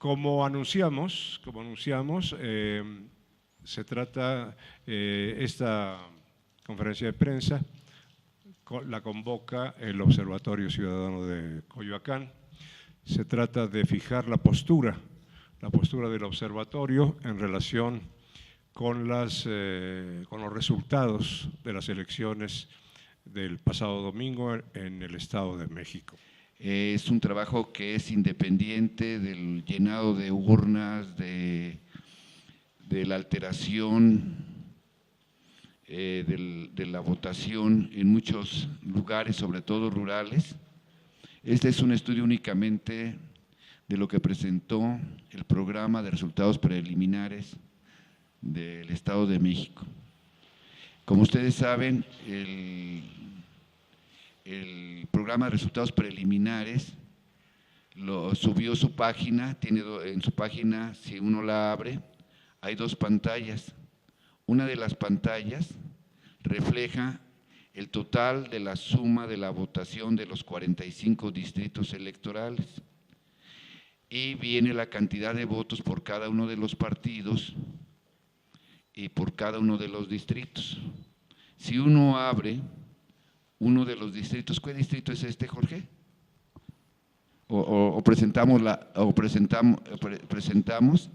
Como anunciamos, se trata esta conferencia de prensa, la convoca el Observatorio Ciudadano de Coyoacán. Se trata de fijar la postura del observatorio en relación con los resultados de las elecciones del pasado domingo en el Estado de México. Es un trabajo que es independiente del llenado de urnas, de la alteración de la votación en muchos lugares, sobre todo rurales. Este es un estudio únicamente de lo que presentó el programa de resultados preliminares del Estado de México. Como ustedes saben, el programa de resultados preliminares lo subió su página, tiene en su página, si uno la abre, hay dos pantallas. Una de las pantallas refleja el total de la suma de la votación de los 45 distritos electorales y viene la cantidad de votos por cada uno de los partidos y por cada uno de los distritos. Si uno abre uno de los distritos, ¿qué distrito es este, Jorge? Presentamos,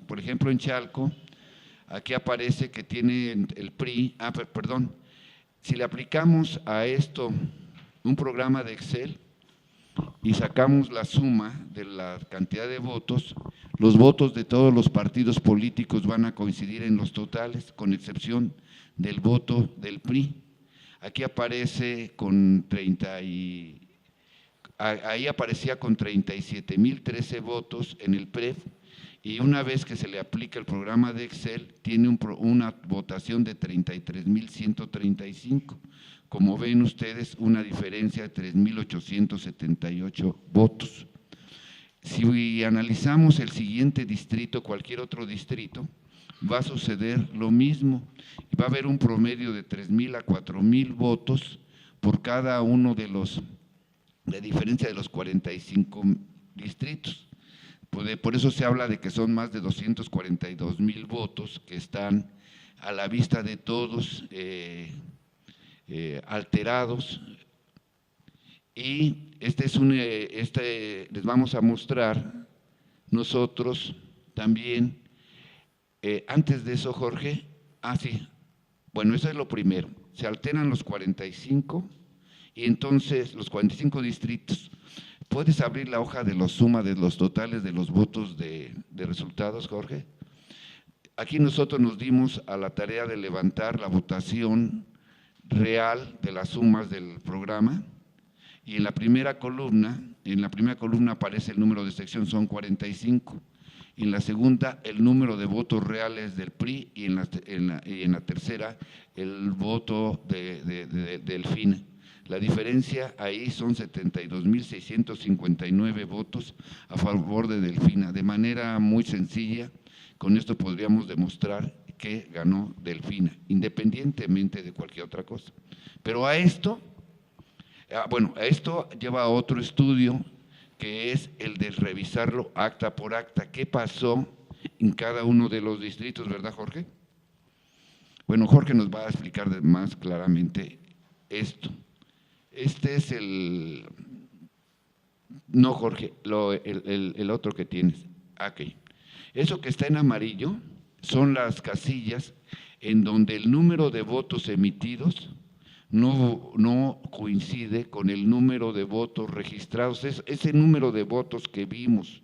por ejemplo, en Chalco, aquí aparece que tiene el PRI, perdón, si le aplicamos a esto un programa de Excel y sacamos la suma de la cantidad de votos, los votos de todos los partidos políticos van a coincidir en los totales, con excepción del voto del PRI. Aquí aparece con ahí aparecía con 37,013 votos en el PREF, y una vez que se le aplica el programa de Excel, tiene una votación de 33,135. Como ven ustedes, una diferencia de 3,878 votos. Si analizamos el siguiente distrito, cualquier otro distrito, va a suceder lo mismo. Va a haber un promedio de 3,000 a 4,000 votos por cada uno de diferencia de los 45 distritos. Por eso se habla de que son más de 242,000 votos que están a la vista de todos, alterados. Y les vamos a mostrar nosotros también, antes de eso, Jorge, sí, bueno, eso es lo primero, se alteran los 45 y entonces los 45 distritos. ¿Puedes abrir la hoja de la suma de los totales de los votos de resultados, Jorge? Aquí nosotros nos dimos a la tarea de levantar la votación real de las sumas del programa, y en la primera columna aparece el número de sección, son 45, en la segunda el número de votos reales del PRI y en la tercera el voto del FINE. La diferencia ahí son 72,659 votos a favor de Delfina. De manera muy sencilla, con esto podríamos demostrar que ganó Delfina, independientemente de cualquier otra cosa. Pero a esto lleva a otro estudio, que es el de revisarlo acta por acta. ¿Qué pasó en cada uno de los distritos, verdad, Jorge? Bueno, Jorge nos va a explicar más claramente esto. Este es no, Jorge, el otro que tienes, aquí. Eso que está en amarillo son las casillas en donde el número de votos emitidos no coincide con el número de votos registrados. Ese número de votos que vimos,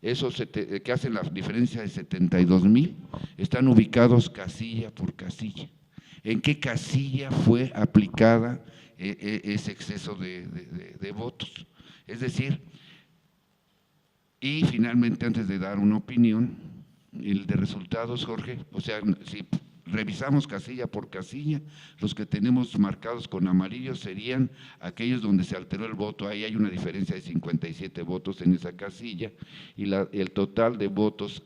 esos que hacen la diferencia de 72,000, están ubicados casilla por casilla. ¿En qué casilla fue aplicada ese exceso de votos? Es decir, y finalmente, antes de dar una opinión, el de resultados, Jorge, o sea, si revisamos casilla por casilla, los que tenemos marcados con amarillo serían aquellos donde se alteró el voto. Ahí hay una diferencia de 57 votos en esa casilla, y el total de votos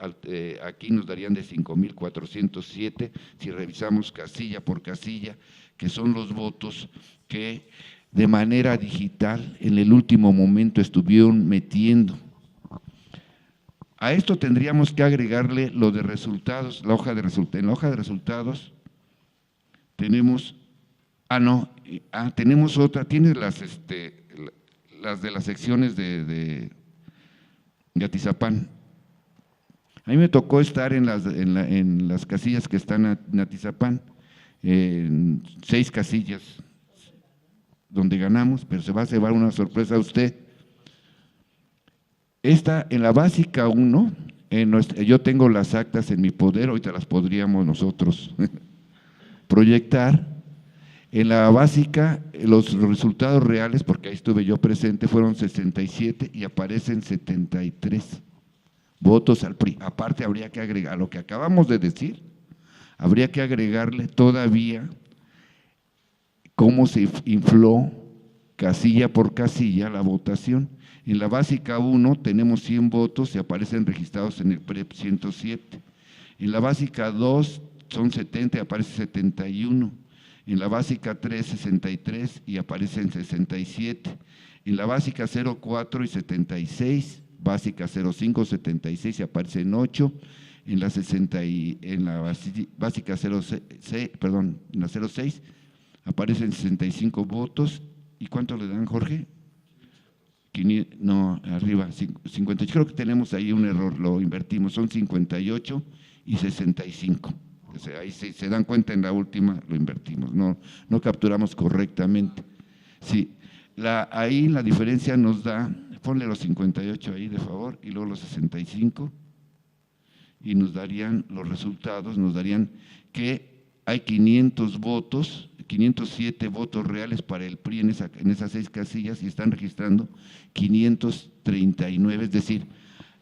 aquí nos darían de 5,407 si revisamos casilla por casilla, que son los votos que de manera digital en el último momento estuvieron metiendo. A esto tendríamos que agregarle lo de resultados, en la hoja de resultados tenemos, tenemos otra, tienes las de las secciones de Atizapán. A mí me tocó estar en las casillas que están en Atizapán, 6 casillas donde ganamos, pero se va a llevar una sorpresa a usted. En la básica 1, yo tengo las actas en mi poder, ahorita las podríamos nosotros proyectar. En la básica, los resultados reales, porque ahí estuve yo presente, fueron 67 y aparecen 73 votos al PRI. Aparte, habría que agregar, a lo que acabamos de decir, habría que agregarle todavía cómo se infló casilla por casilla la votación. En la básica 1 tenemos 100 votos y aparecen registrados en el PREP 107. En la básica 2 son 70 y aparece 71. En la básica 3, 63 y aparecen 67. En la básica 04 y 76, básica 05, 76 y aparecen 8. En la básica 06, perdón, en la 06 aparecen 65 votos. ¿Y cuánto le dan, Jorge? No, arriba, 50. Creo que tenemos ahí un error, lo invertimos, son 58 y 65. O sea, ahí se dan cuenta, en la última lo invertimos, no capturamos correctamente. Sí, ahí la diferencia nos da, ponle los 58 ahí de favor, y luego los 65, y nos darían los resultados, nos darían que hay 500 votos, 507 votos reales para el PRI en esas 6 casillas y están registrando 539, es decir,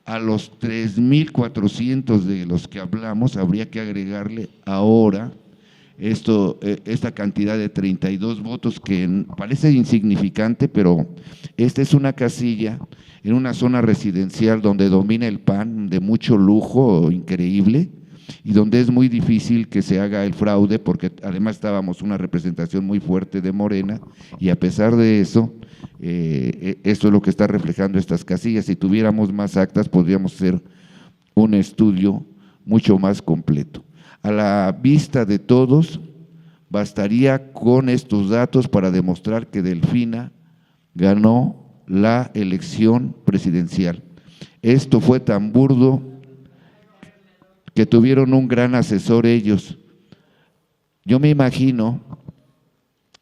a los 3.400 de los que hablamos habría que agregarle ahora esta cantidad de 32 votos que parece insignificante, pero esta es una casilla en una zona residencial donde domina el PAN de mucho lujo, increíble, y donde es muy difícil que se haga el fraude, porque además estábamos una representación muy fuerte de Morena, y a pesar de eso, esto es lo que está reflejando estas casillas. Si tuviéramos más actas, podríamos hacer un estudio mucho más completo. A la vista de todos, bastaría con estos datos para demostrar que Delfina ganó la elección presidencial. Esto fue tan burdo que tuvieron un gran asesor ellos. Yo me imagino,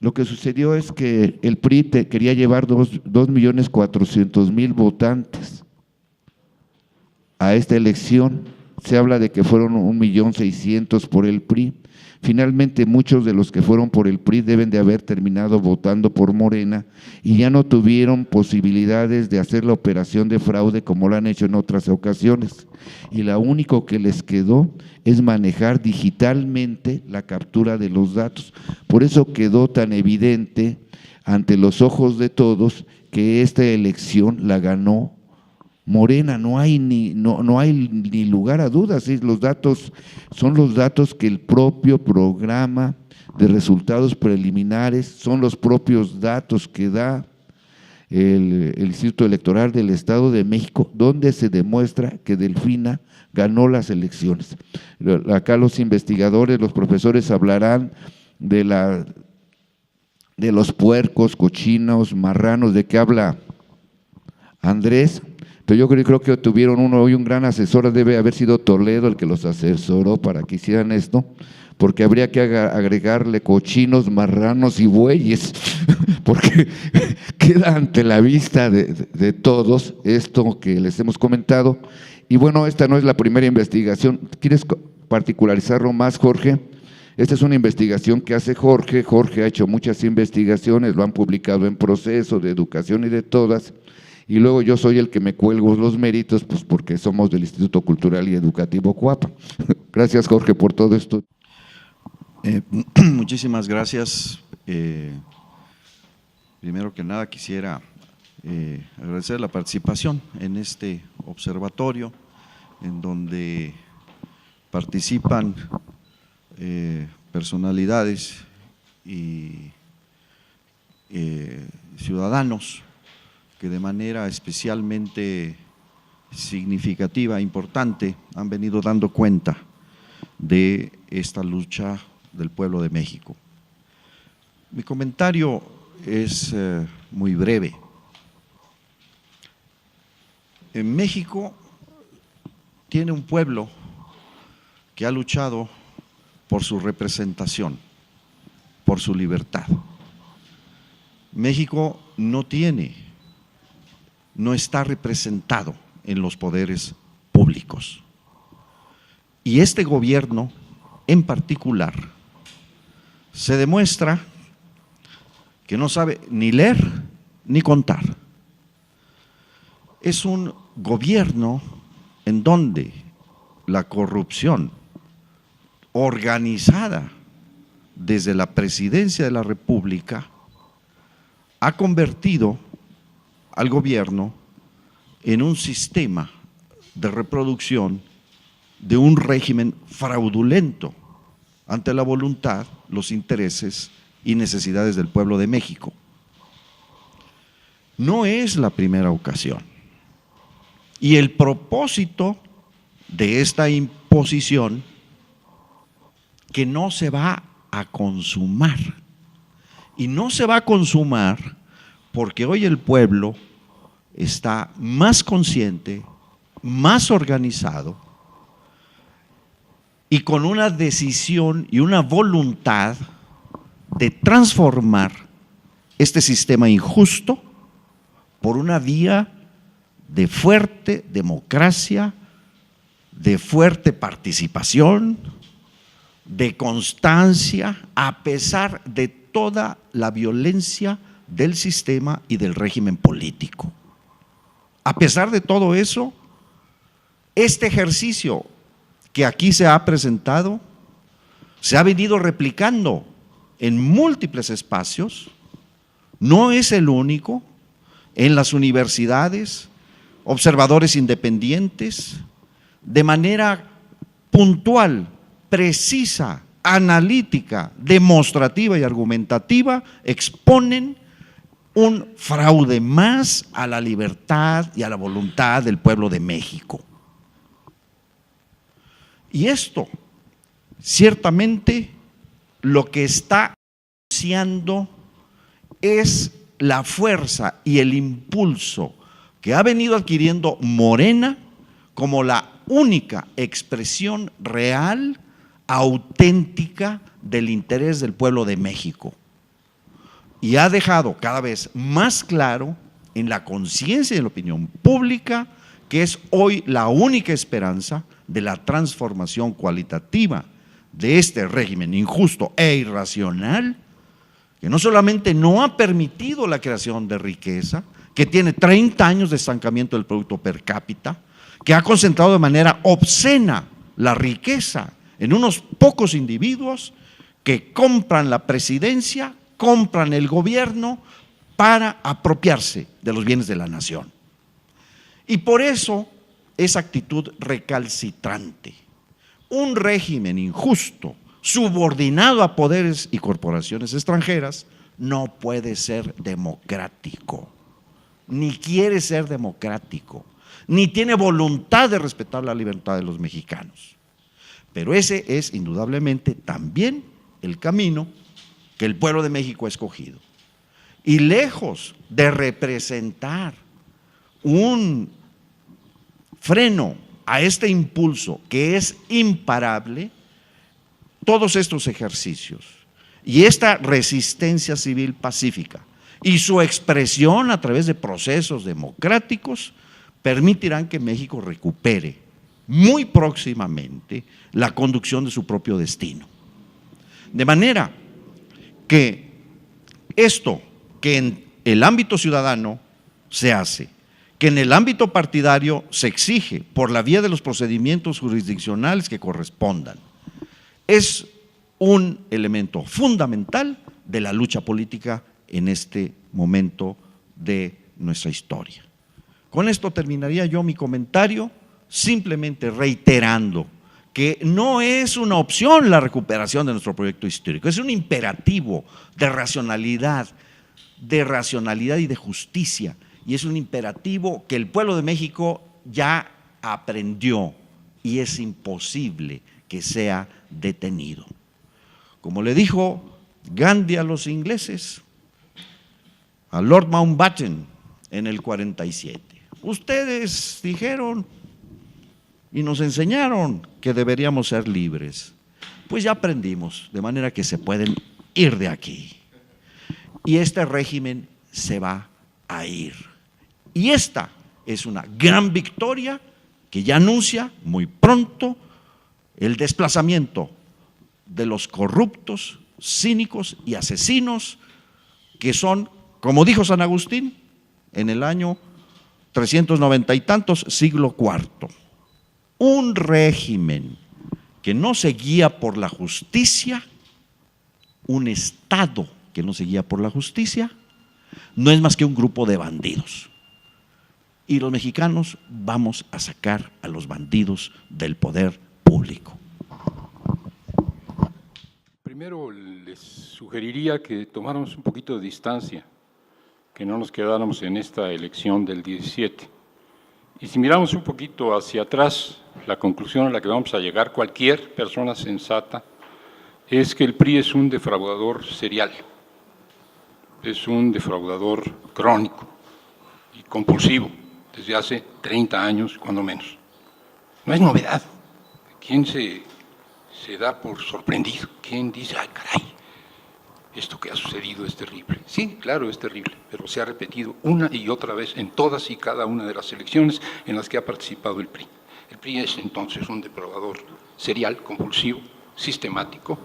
lo que sucedió es que el PRI quería llevar 2.400.000 votantes a esta elección. Se habla de que fueron 1.600.000 por el PRI. Finalmente, muchos de los que fueron por el PRI deben de haber terminado votando por Morena y ya no tuvieron posibilidades de hacer la operación de fraude como lo han hecho en otras ocasiones. Y lo único que les quedó es manejar digitalmente la captura de los datos. Por eso quedó tan evidente ante los ojos de todos que esta elección la ganó Morena. No hay ni lugar a dudas. Los datos son los datos que el propio programa de resultados preliminares, son los propios datos que da el Instituto Electoral del Estado de México, donde se demuestra que Delfina ganó las elecciones. Acá los investigadores, los profesores hablarán de los puercos, cochinos, marranos, de qué habla Andrés. Pero yo creo que tuvieron hoy un gran asesor, debe haber sido Toledo el que los asesoró para que hicieran esto, porque habría que agregarle cochinos, marranos y bueyes, porque queda ante la vista de todos esto que les hemos comentado. Y bueno, esta no es la primera investigación. ¿Quieres particularizarlo más, Jorge? Esta es una investigación que hace Jorge. Jorge ha hecho muchas investigaciones, lo han publicado en Proceso, de Educación y de todas. Y luego yo soy el que me cuelgo los méritos, pues porque somos del Instituto Cultural y Educativo Coapa. Gracias, Jorge, por todo esto. Muchísimas gracias. Primero que nada quisiera agradecer la participación en este observatorio, en donde participan personalidades y ciudadanos que de manera especialmente significativa, importante, han venido dando cuenta de esta lucha del pueblo de México. Mi comentario es muy breve. En México tiene un pueblo que ha luchado por su representación, por su libertad. México no está representado en los poderes públicos. Y este gobierno en particular se demuestra que no sabe ni leer ni contar. Es un gobierno en donde la corrupción organizada desde la presidencia de la República ha convertido al gobierno en un sistema de reproducción de un régimen fraudulento ante la voluntad, los intereses y necesidades del pueblo de México. No es la primera ocasión. Y el propósito de esta imposición que no se va a consumar. Y no se va a consumar porque hoy el pueblo está más consciente, más organizado y con una decisión y una voluntad de transformar este sistema injusto por una vía de fuerte democracia, de fuerte participación, de constancia, a pesar de toda la violencia del sistema y del régimen político. A pesar de todo eso, este ejercicio que aquí se ha presentado se ha venido replicando en múltiples espacios, no es el único, en las universidades, observadores independientes, de manera puntual, precisa, analítica, demostrativa y argumentativa, exponen un fraude más a la libertad y a la voluntad del pueblo de México. Y esto, ciertamente, lo que está anunciando es la fuerza y el impulso que ha venido adquiriendo Morena como la única expresión real, auténtica del interés del pueblo de México. Y ha dejado cada vez más claro en la conciencia y en la opinión pública que es hoy la única esperanza de la transformación cualitativa de este régimen injusto e irracional, que no solamente no ha permitido la creación de riqueza, que tiene 30 años de estancamiento del producto per cápita, que ha concentrado de manera obscena la riqueza en unos pocos individuos que compran la presidencia, compran el gobierno para apropiarse de los bienes de la nación. Y por eso esa actitud recalcitrante, un régimen injusto, subordinado a poderes y corporaciones extranjeras, no puede ser democrático, ni quiere ser democrático, ni tiene voluntad de respetar la libertad de los mexicanos. Pero ese es indudablemente también el camino que el pueblo de México ha escogido. Y lejos de representar un freno a este impulso que es imparable, todos estos ejercicios y esta resistencia civil pacífica y su expresión a través de procesos democráticos permitirán que México recupere muy próximamente la conducción de su propio destino. De manera que esto que en el ámbito ciudadano se hace, que en el ámbito partidario se exige por la vía de los procedimientos jurisdiccionales que correspondan, es un elemento fundamental de la lucha política en este momento de nuestra historia. Con esto terminaría yo mi comentario, simplemente reiterando que no es una opción la recuperación de nuestro proyecto histórico, es un imperativo de racionalidad y de justicia, y es un imperativo que el pueblo de México ya aprendió y es imposible que sea detenido. Como le dijo Gandhi a los ingleses, a Lord Mountbatten en el 47, ustedes dijeron y nos enseñaron que deberíamos ser libres. Pues ya aprendimos, de manera que se pueden ir de aquí. Y este régimen se va a ir. Y esta es una gran victoria que ya anuncia muy pronto el desplazamiento de los corruptos, cínicos y asesinos que son, como dijo San Agustín, en el año 390 y tantos, siglo IV. Un régimen que no se guía por la justicia, un Estado que no se guía por la justicia, no es más que un grupo de bandidos. Y los mexicanos vamos a sacar a los bandidos del poder público. Primero les sugeriría que tomáramos un poquito de distancia, que no nos quedáramos en esta elección del 17. Y si miramos un poquito hacia atrás, la conclusión a la que vamos a llegar cualquier persona sensata es que el PRI es un defraudador serial, es un defraudador crónico y compulsivo desde hace 30 años, cuando menos. No es novedad. ¿Quién se da por sorprendido? ¿Quién dice, ay caray, esto que ha sucedido es terrible? Sí, claro, es terrible, pero se ha repetido una y otra vez en todas y cada una de las elecciones en las que ha participado el PRI. El PRI es entonces un defraudador serial, compulsivo, sistemático,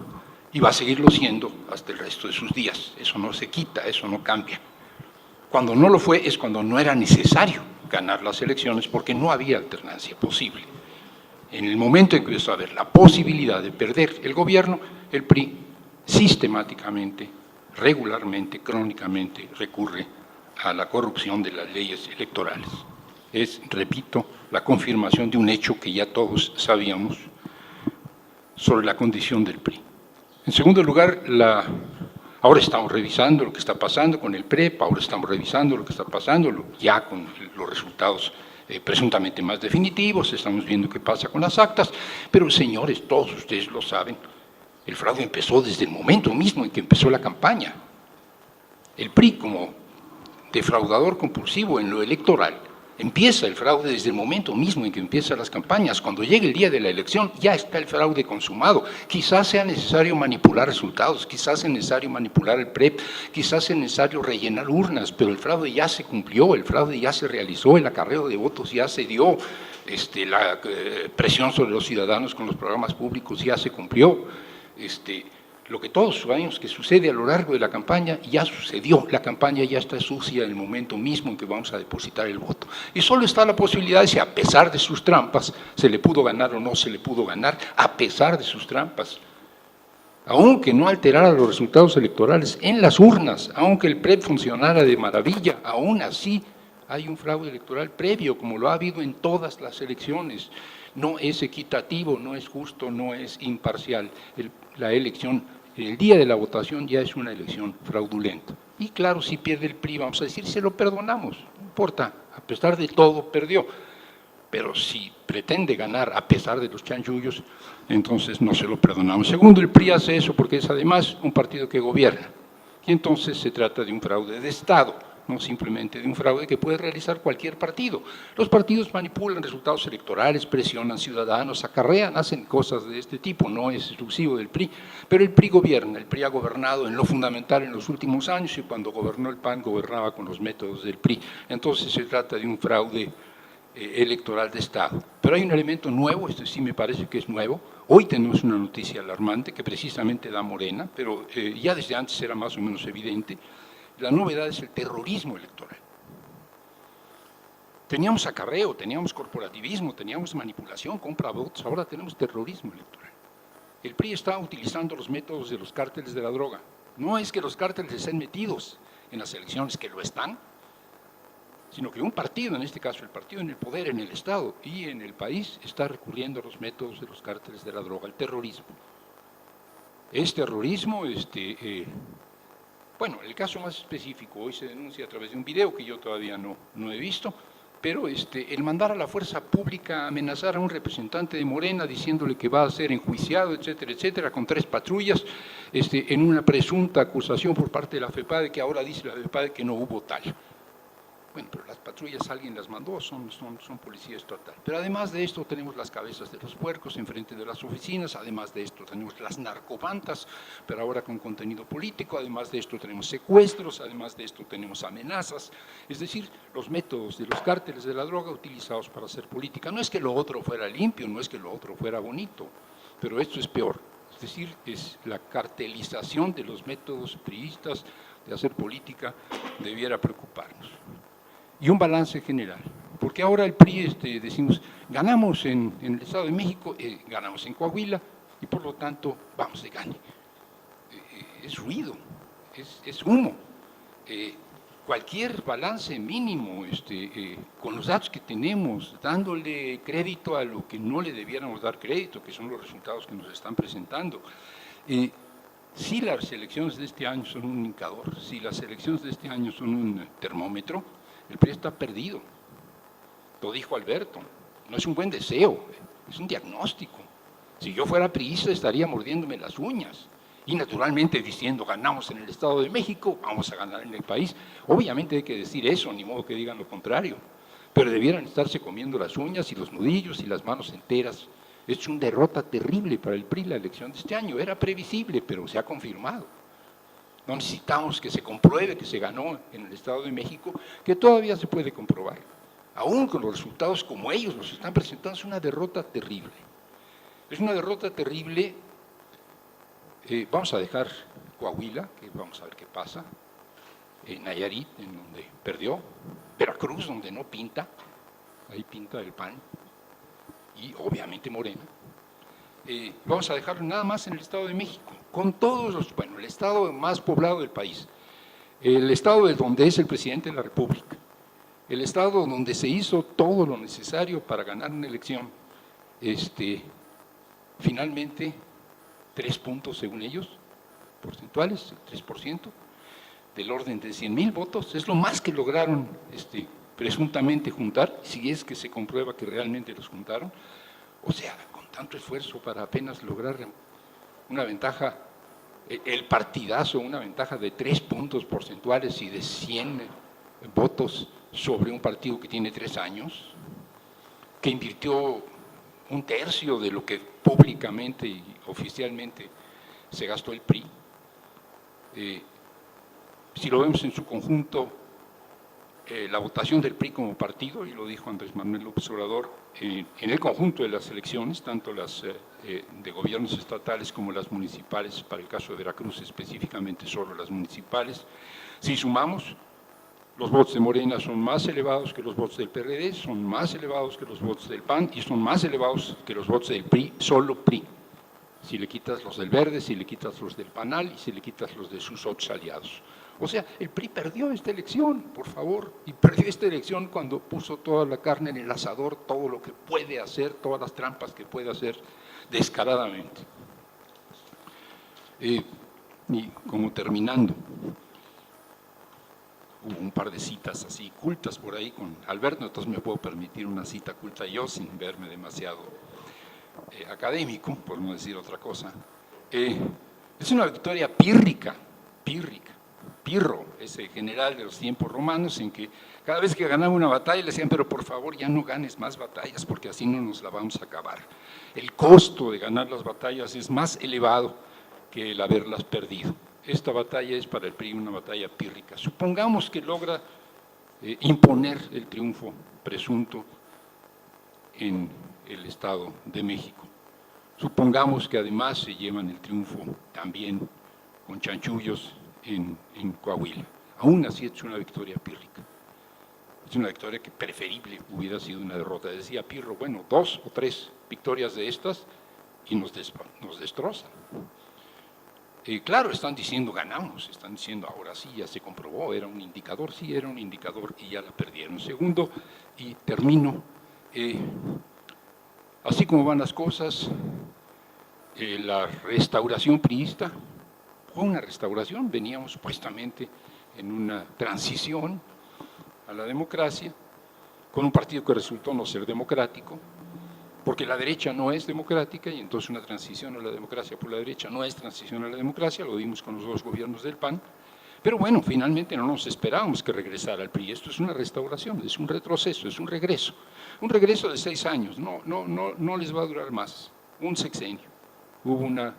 y va a seguirlo siendo hasta el resto de sus días. Eso no se quita, eso no cambia. Cuando no lo fue es cuando no era necesario ganar las elecciones porque no había alternancia posible. En el momento en que empezó a haber la posibilidad de perder el gobierno, el PRI sistemáticamente, regularmente, crónicamente recurre a la corrupción de las leyes electorales. Es, repito, la confirmación de un hecho que ya todos sabíamos sobre la condición del PRI. En segundo lugar, ahora estamos revisando lo que está pasando con el PREP, ahora estamos revisando lo que está pasando ya con los resultados presuntamente más definitivos, estamos viendo qué pasa con las actas, pero señores, todos ustedes lo saben, el fraude empezó desde el momento mismo en que empezó la campaña. El PRI, como defraudador compulsivo en lo electoral, empieza el fraude desde el momento mismo en que empiezan las campañas. Cuando llegue el día de la elección, ya está el fraude consumado. Quizás sea necesario manipular resultados, quizás sea necesario manipular el PREP, quizás sea necesario rellenar urnas, pero el fraude ya se cumplió, el fraude ya se realizó, el acarreo de votos ya se dio, la presión sobre los ciudadanos con los programas públicos ya se cumplió. Lo que todos sabemos que sucede a lo largo de la campaña ya sucedió, la campaña ya está sucia en el momento mismo en que vamos a depositar el voto. Y solo está la posibilidad de si a pesar de sus trampas se le pudo ganar o no se le pudo ganar, a pesar de sus trampas. Aunque no alterara los resultados electorales en las urnas, aunque el PREP funcionara de maravilla, aún así hay un fraude electoral previo, como lo ha habido en todas las elecciones. No es equitativo, no es justo, no es imparcial. La elección, el día de la votación ya es una elección fraudulenta. Y claro, si pierde el PRI, vamos a decir, se lo perdonamos, no importa, a pesar de todo perdió. Pero si pretende ganar a pesar de los chanchullos, entonces no se lo perdonamos. Segundo, el PRI hace eso porque es además un partido que gobierna. Y entonces se trata de un fraude de Estado, no simplemente de un fraude que puede realizar cualquier partido. Los partidos manipulan resultados electorales, presionan ciudadanos, acarrean, hacen cosas de este tipo, no es exclusivo del PRI, pero el PRI gobierna, el PRI ha gobernado en lo fundamental en los últimos años y cuando gobernó el PAN gobernaba con los métodos del PRI. Entonces se trata de un fraude electoral de Estado. Pero hay un elemento nuevo, este sí me parece que es nuevo. Hoy tenemos una noticia alarmante que precisamente da Morena, pero ya desde antes era más o menos evidente. La novedad es el terrorismo electoral. Teníamos acarreo, teníamos corporativismo, teníamos manipulación, compra votos, ahora tenemos terrorismo electoral. El PRI está utilizando los métodos de los cárteles de la droga. No es que los cárteles estén metidos en las elecciones, que lo están, sino que un partido, en este caso el partido en el poder, en el Estado y en el país, está recurriendo a los métodos de los cárteles de la droga, el terrorismo. Es terrorismo, bueno, el caso más específico, hoy se denuncia a través de un video que yo todavía no he visto, pero el mandar a la fuerza pública a amenazar a un representante de Morena diciéndole que va a ser enjuiciado, etcétera, etcétera, con 3 patrullas, en una presunta acusación por parte de la FEPADE, que ahora dice la FEPADE que no hubo tal. Bueno, pero las patrullas alguien las mandó, son policía estatal. Pero además de esto tenemos las cabezas de los puercos enfrente de las oficinas, además de esto tenemos las narcobandas, pero ahora con contenido político, además de esto tenemos secuestros, además de esto tenemos amenazas, es decir, los métodos de los cárteles de la droga utilizados para hacer política. No es que lo otro fuera limpio, no es que lo otro fuera bonito, pero esto es peor. Es decir, es la cartelización de los métodos priistas de hacer política debiera preocuparnos. Y un balance general, porque ahora el PRI decimos, ganamos en el Estado de México, ganamos en Coahuila, y por lo tanto vamos de gane. Es ruido, es humo. Cualquier balance mínimo, con los datos que tenemos, dándole crédito a lo que no le debiéramos dar crédito, que son los resultados que nos están presentando. Si las elecciones de este año son un indicador, si las elecciones de este año son un termómetro, el PRI está perdido. Lo dijo Alberto, no es un buen deseo, es un diagnóstico. Si yo fuera priista estaría mordiéndome las uñas y naturalmente diciendo ganamos en el Estado de México, vamos a ganar en el país. Obviamente hay que decir eso, ni modo que digan lo contrario, pero debieran estarse comiendo las uñas y los nudillos y las manos enteras. Es una derrota terrible para el PRI la elección de este año, era previsible, pero se ha confirmado. No necesitamos que se compruebe que se ganó en el Estado de México, que todavía se puede comprobar. Aún con los resultados como ellos los están presentando, es una derrota terrible. Es una derrota terrible. Vamos a dejar Coahuila, que vamos a ver qué pasa. Nayarit, en donde perdió. Veracruz, donde no pinta. Ahí pinta el PAN. Y obviamente Morena. Vamos a dejarlo nada más en el Estado de México, con todos los, bueno, el estado más poblado del país, el estado de donde es el presidente de la República, el estado donde se hizo todo lo necesario para ganar una elección, finalmente 3 puntos según ellos, porcentuales, 3%, del orden de 100,000 votos, es lo más que lograron presuntamente juntar, si es que se comprueba que realmente los juntaron, o sea, tanto esfuerzo para apenas lograr una ventaja, el partidazo, una ventaja de 3 puntos porcentuales y de 100 votos sobre un partido que tiene 3 años, que invirtió 1/3 de lo que públicamente y oficialmente se gastó el PRI. Si lo vemos en su conjunto, la votación del PRI como partido, y lo dijo Andrés Manuel López Obrador, en el conjunto de las elecciones, tanto las de gobiernos estatales como las municipales, para el caso de Veracruz específicamente solo las municipales, si sumamos, los votos de Morena son más elevados que los votos del PRD, son más elevados que los votos del PAN y son más elevados que los votos del PRI, solo PRI. Si le quitas los del Verde, si le quitas los del PANAL y si le quitas los de sus otros aliados. O sea, el PRI perdió esta elección, por favor, y perdió esta elección cuando puso toda la carne en el asador, todo lo que puede hacer, todas las trampas que puede hacer descaradamente. Y como terminando, hubo un par de citas así cultas por ahí con Alberto, entonces me puedo permitir una cita culta yo sin verme demasiado académico, por no decir otra cosa. Es una victoria pírrica, Pirro, ese general de los tiempos romanos, en que cada vez que ganaba una batalla le decían, pero por favor ya no ganes más batallas porque así no nos la vamos a acabar. El costo de ganar las batallas es más elevado que el haberlas perdido. Esta batalla es para el PRI una batalla pírrica. Supongamos que logra imponer el triunfo presunto en el Estado de México. Supongamos que además se llevan el triunfo también con chanchullos en Coahuila. Aún así es una victoria pírrica. Es una victoria que preferible hubiera sido una derrota. Decía Pirro, bueno, 2 o 3 victorias de estas y nos destrozan. Claro, están diciendo ganamos, están diciendo ahora sí, ya se comprobó, era un indicador, sí, era un indicador y ya la perdieron. Segundo, y termino, así como van las cosas, la restauración priista fue una restauración, veníamos supuestamente en una transición a la democracia, con un partido que resultó no ser democrático, porque la derecha no es democrática y entonces una transición a la democracia por la derecha no es transición a la democracia, lo vimos con los dos gobiernos del PAN, pero bueno, finalmente no nos esperábamos que regresara al PRI. Esto es una restauración, es un retroceso, es un regreso de 6 años, no les va a durar más, un sexenio. Hubo una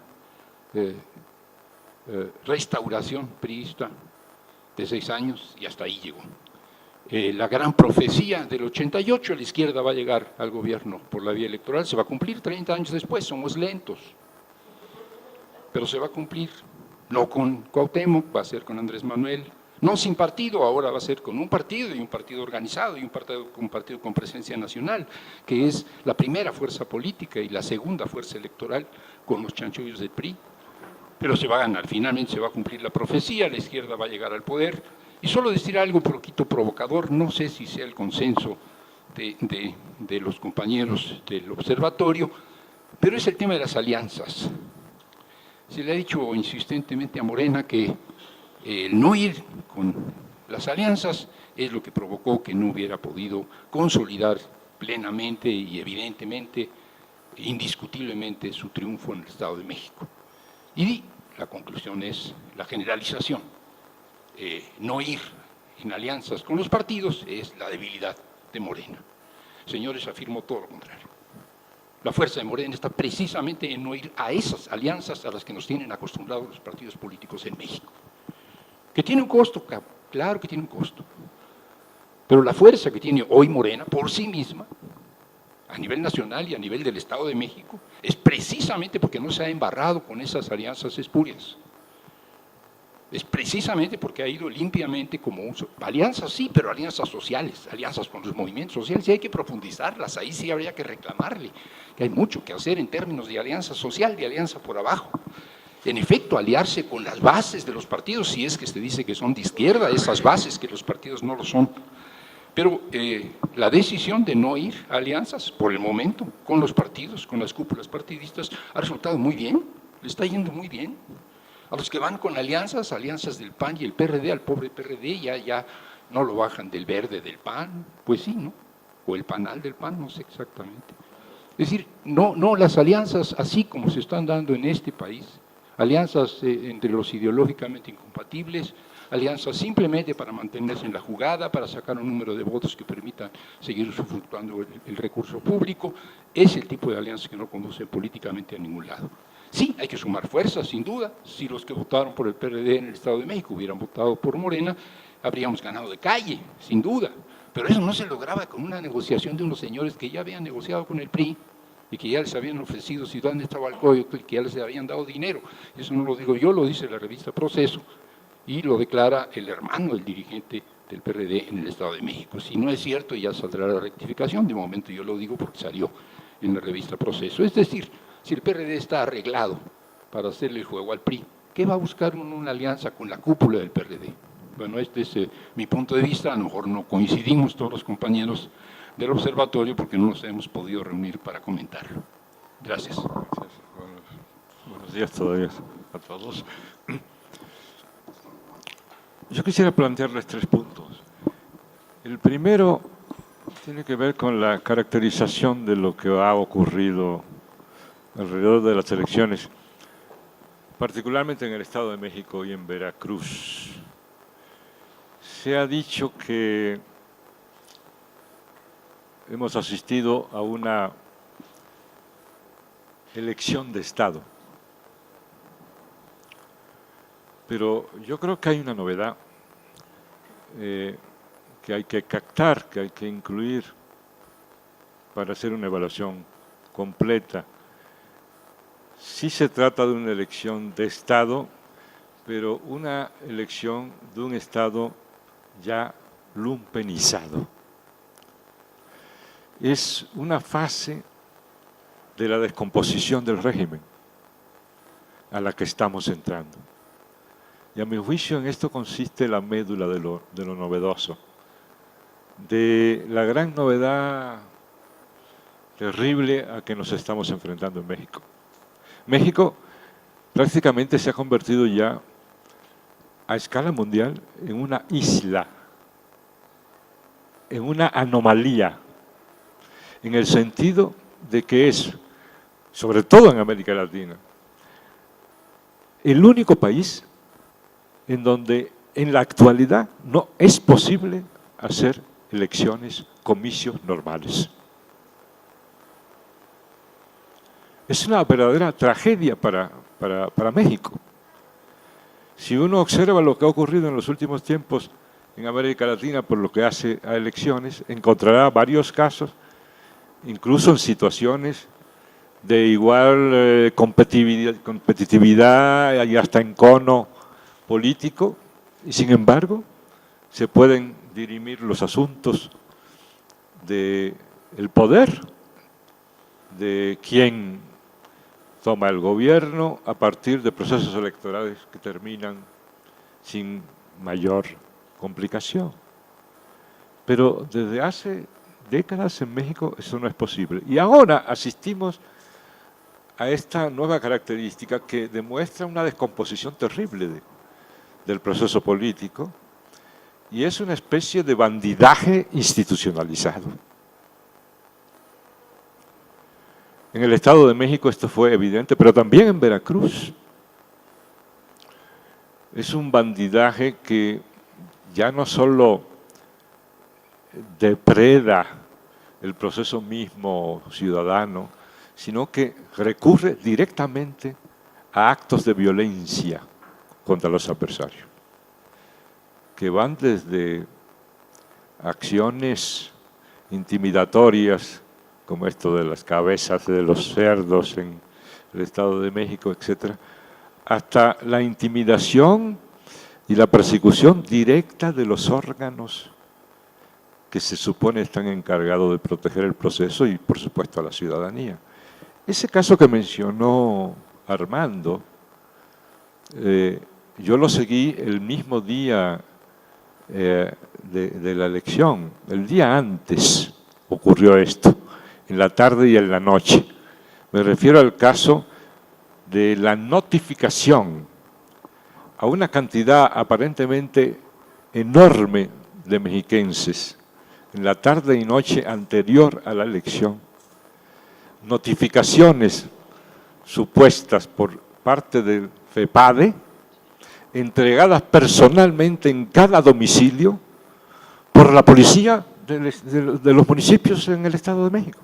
restauración priista de 6 años y hasta ahí llegó. La gran profecía del 88, la izquierda va a llegar al gobierno por la vía electoral, se va a cumplir 30 años después, somos lentos, pero se va a cumplir. No con Cuauhtémoc, va a ser con Andrés Manuel, no sin partido, ahora va a ser con un partido y un partido organizado y un partido con presencia nacional, que es la primera fuerza política y la segunda fuerza electoral con los chanchullos del PRI. Pero se va a ganar, finalmente se va a cumplir la profecía, la izquierda va a llegar al poder. Y solo decir algo un poquito provocador, no sé si sea el consenso de los compañeros del observatorio, pero es el tema de las alianzas. Se le ha dicho insistentemente a Morena que el no ir con las alianzas es lo que provocó que no hubiera podido consolidar plenamente y evidentemente, indiscutiblemente, su triunfo en el Estado de México. Y la conclusión es la generalización. No ir en alianzas con los partidos es la debilidad de Morena. Señores, afirmo todo lo contrario. La fuerza de Morena está precisamente en no ir a esas alianzas a las que nos tienen acostumbrados los partidos políticos en México. Que tiene un costo, claro que tiene un costo. Pero la fuerza que tiene hoy Morena por sí misma, a nivel nacional y a nivel del Estado de México, es precisamente porque no se ha embarrado con esas alianzas espurias. Es precisamente porque ha ido limpiamente como uso. Alianzas sí, pero alianzas sociales, alianzas con los movimientos sociales, y hay que profundizarlas, ahí sí habría que reclamarle, que hay mucho que hacer en términos de alianza social, de alianza por abajo. En efecto, aliarse con las bases de los partidos, si es que se dice que son de izquierda, esas bases que los partidos no lo son. Pero la decisión de no ir a alianzas, por el momento, con los partidos, con las cúpulas partidistas, ha resultado muy bien, le está yendo muy bien. A los que van con alianzas del PAN y el PRD, al pobre PRD, ya no lo bajan del verde del PAN, pues sí, ¿no? O el panal del PAN, no sé exactamente. Es decir, no las alianzas así como se están dando en este país, alianzas entre los ideológicamente incompatibles, alianzas simplemente para mantenerse en la jugada, para sacar un número de votos que permitan seguir usufructuando el recurso público, es el tipo de alianzas que no conducen políticamente a ningún lado. Sí, hay que sumar fuerzas, sin duda. Si los que votaron por el PRD en el Estado de México hubieran votado por Morena, habríamos ganado de calle, sin duda. Pero eso no se lograba con una negociación de unos señores que ya habían negociado con el PRI y que ya les habían ofrecido Ciudad de Nezahualcóyotl y que ya les habían dado dinero. Eso no lo digo yo, lo dice la revista Proceso y lo declara el hermano del dirigente del PRD en el Estado de México. Si no es cierto, ya saldrá la rectificación. De momento yo lo digo porque salió en la revista Proceso. Es decir, si el PRD está arreglado para hacerle el juego al PRI, ¿qué va a buscar una alianza con la cúpula del PRD? Bueno, este es mi punto de vista, a lo mejor no coincidimos todos los compañeros del observatorio porque no nos hemos podido reunir para comentarlo. Gracias. Gracias. Buenos días todavía a todos. Yo quisiera plantearles 3 puntos. El primero tiene que ver con la caracterización de lo que ha ocurrido alrededor de las elecciones, particularmente en el Estado de México y en Veracruz. Se ha dicho que hemos asistido a una elección de Estado. Pero yo creo que hay una novedad que hay que captar, que hay que incluir para hacer una evaluación completa. Sí se trata de una elección de Estado, pero una elección de un Estado ya lumpenizado. Es una fase de la descomposición del régimen a la que estamos entrando. Y a mi juicio en esto consiste la médula de lo novedoso, de la gran novedad terrible a que nos estamos enfrentando en México. México prácticamente se ha convertido ya a escala mundial en una isla en una anomalía, en el sentido de que es, sobre todo en América Latina, el único país en donde en la actualidad no es posible hacer elecciones, comicios normales. Es una verdadera tragedia para México. Si uno observa lo que ha ocurrido en los últimos tiempos en América Latina por lo que hace a elecciones, encontrará varios casos, incluso en situaciones de igual competitividad y hasta encono político, y sin embargo se pueden dirimir los asuntos del poder, de quién toma el gobierno a partir de procesos electorales que terminan sin mayor complicación. Pero desde hace décadas en México eso no es posible. Y ahora asistimos a esta nueva característica que demuestra una descomposición terrible del proceso político, y es una especie de bandidaje institucionalizado. En el Estado de México esto fue evidente, pero también en Veracruz. Es un bandidaje que ya no solo depreda el proceso mismo ciudadano, sino que recurre directamente a actos de violencia contra los adversarios, que van desde acciones intimidatorias, como esto de las cabezas de los cerdos en el Estado de México, etcétera, hasta la intimidación y la persecución directa de los órganos que se supone están encargados de proteger el proceso y, por supuesto, a la ciudadanía. Ese caso que mencionó Armando, yo lo seguí el mismo día de la elección. El día antes ocurrió esto, en la tarde y en la noche. Me refiero al caso de la notificación a una cantidad aparentemente enorme de mexiquenses en la tarde y noche anterior a la elección, notificaciones supuestas por parte del FEPADE, entregadas personalmente en cada domicilio por la policía de los municipios en el Estado de México.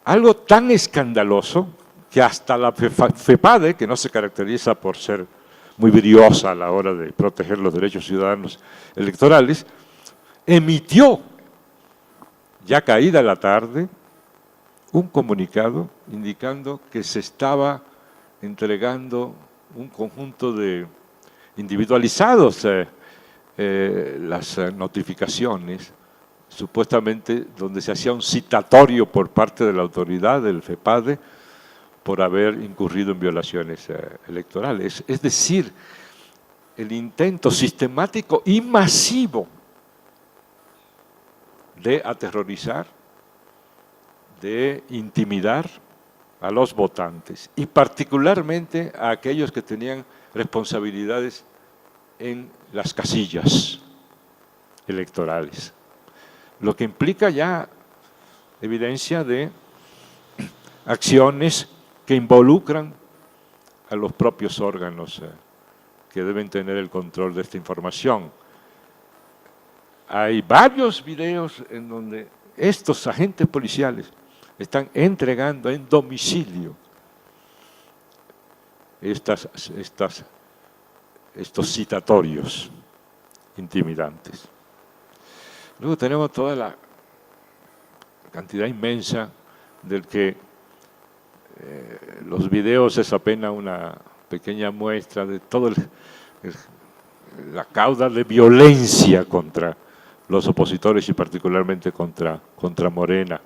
Algo tan escandaloso que hasta la FEPADE, que no se caracteriza por ser muy briosa a la hora de proteger los derechos ciudadanos electorales, emitió, ya caída la tarde, un comunicado indicando que se estaba entregando un conjunto de individualizados las notificaciones, supuestamente donde se hacía un citatorio por parte de la autoridad del FEPADE por haber incurrido en violaciones electorales. Es decir, el intento sistemático y masivo de aterrorizar, de intimidar a los votantes y particularmente a aquellos que tenían responsabilidades en las casillas electorales, lo que implica ya evidencia de acciones que involucran a los propios órganos que deben tener el control de esta información. Hay varios videos en donde estos agentes policiales están entregando en domicilio estos citatorios intimidantes. Luego tenemos toda la cantidad inmensa del que los videos es apenas una pequeña muestra de toda la cauda de violencia contra los opositores y particularmente contra Morena.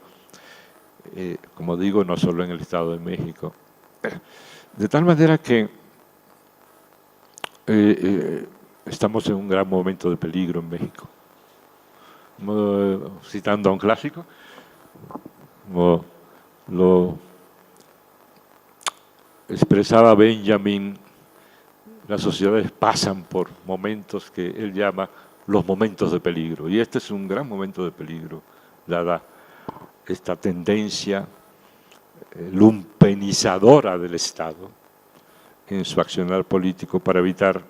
Como digo, no solo en el Estado de México. De tal manera que estamos en un gran momento de peligro en México. Citando a un clásico, como lo expresaba Benjamin, las sociedades pasan por momentos que él llama los momentos de peligro. Y este es un gran momento de peligro, dada esta tendencia lumpenizadora del Estado en su accionar político para evitar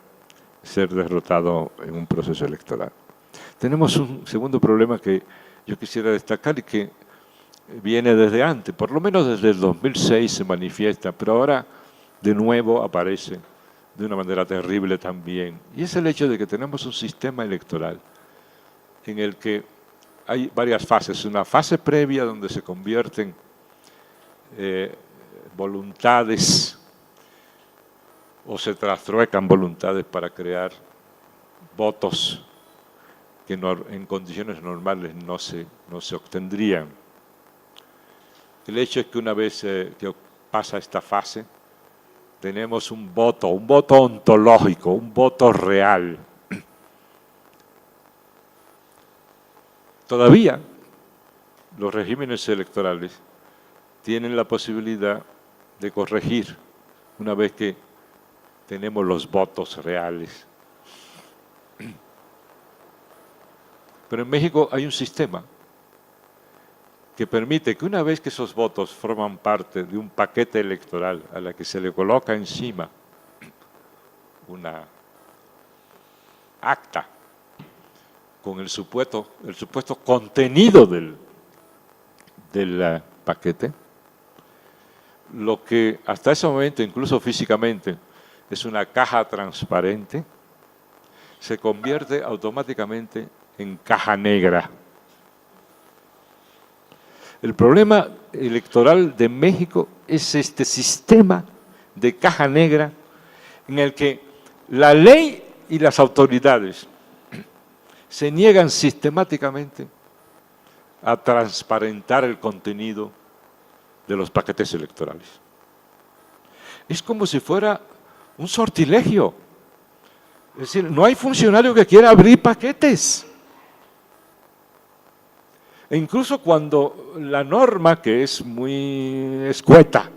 ser derrotado en un proceso electoral. Tenemos un segundo problema que yo quisiera destacar y que viene desde antes, por lo menos desde el 2006 se manifiesta, pero ahora de nuevo aparece de una manera terrible también. Y es el hecho de que tenemos un sistema electoral en el que hay varias fases. Una fase previa donde se convierten voluntades o se trastruecan voluntades para crear votos que en condiciones normales no se obtendrían. El hecho es que una vez que pasa esta fase, tenemos un voto ontológico, un voto real. Todavía los regímenes electorales tienen la posibilidad de corregir una vez que tenemos los votos reales. Pero en México hay un sistema que permite que una vez que esos votos forman parte de un paquete electoral a la que se le coloca encima una acta con el supuesto contenido del paquete, lo que hasta ese momento, incluso físicamente, es una caja transparente, se convierte automáticamente en caja negra. El problema electoral de México es este sistema de caja negra en el que la ley y las autoridades se niegan sistemáticamente a transparentar el contenido de los paquetes electorales. Es como si fuera un sortilegio. Es decir, no hay funcionario que quiera abrir paquetes. E incluso cuando la norma, que es muy escueta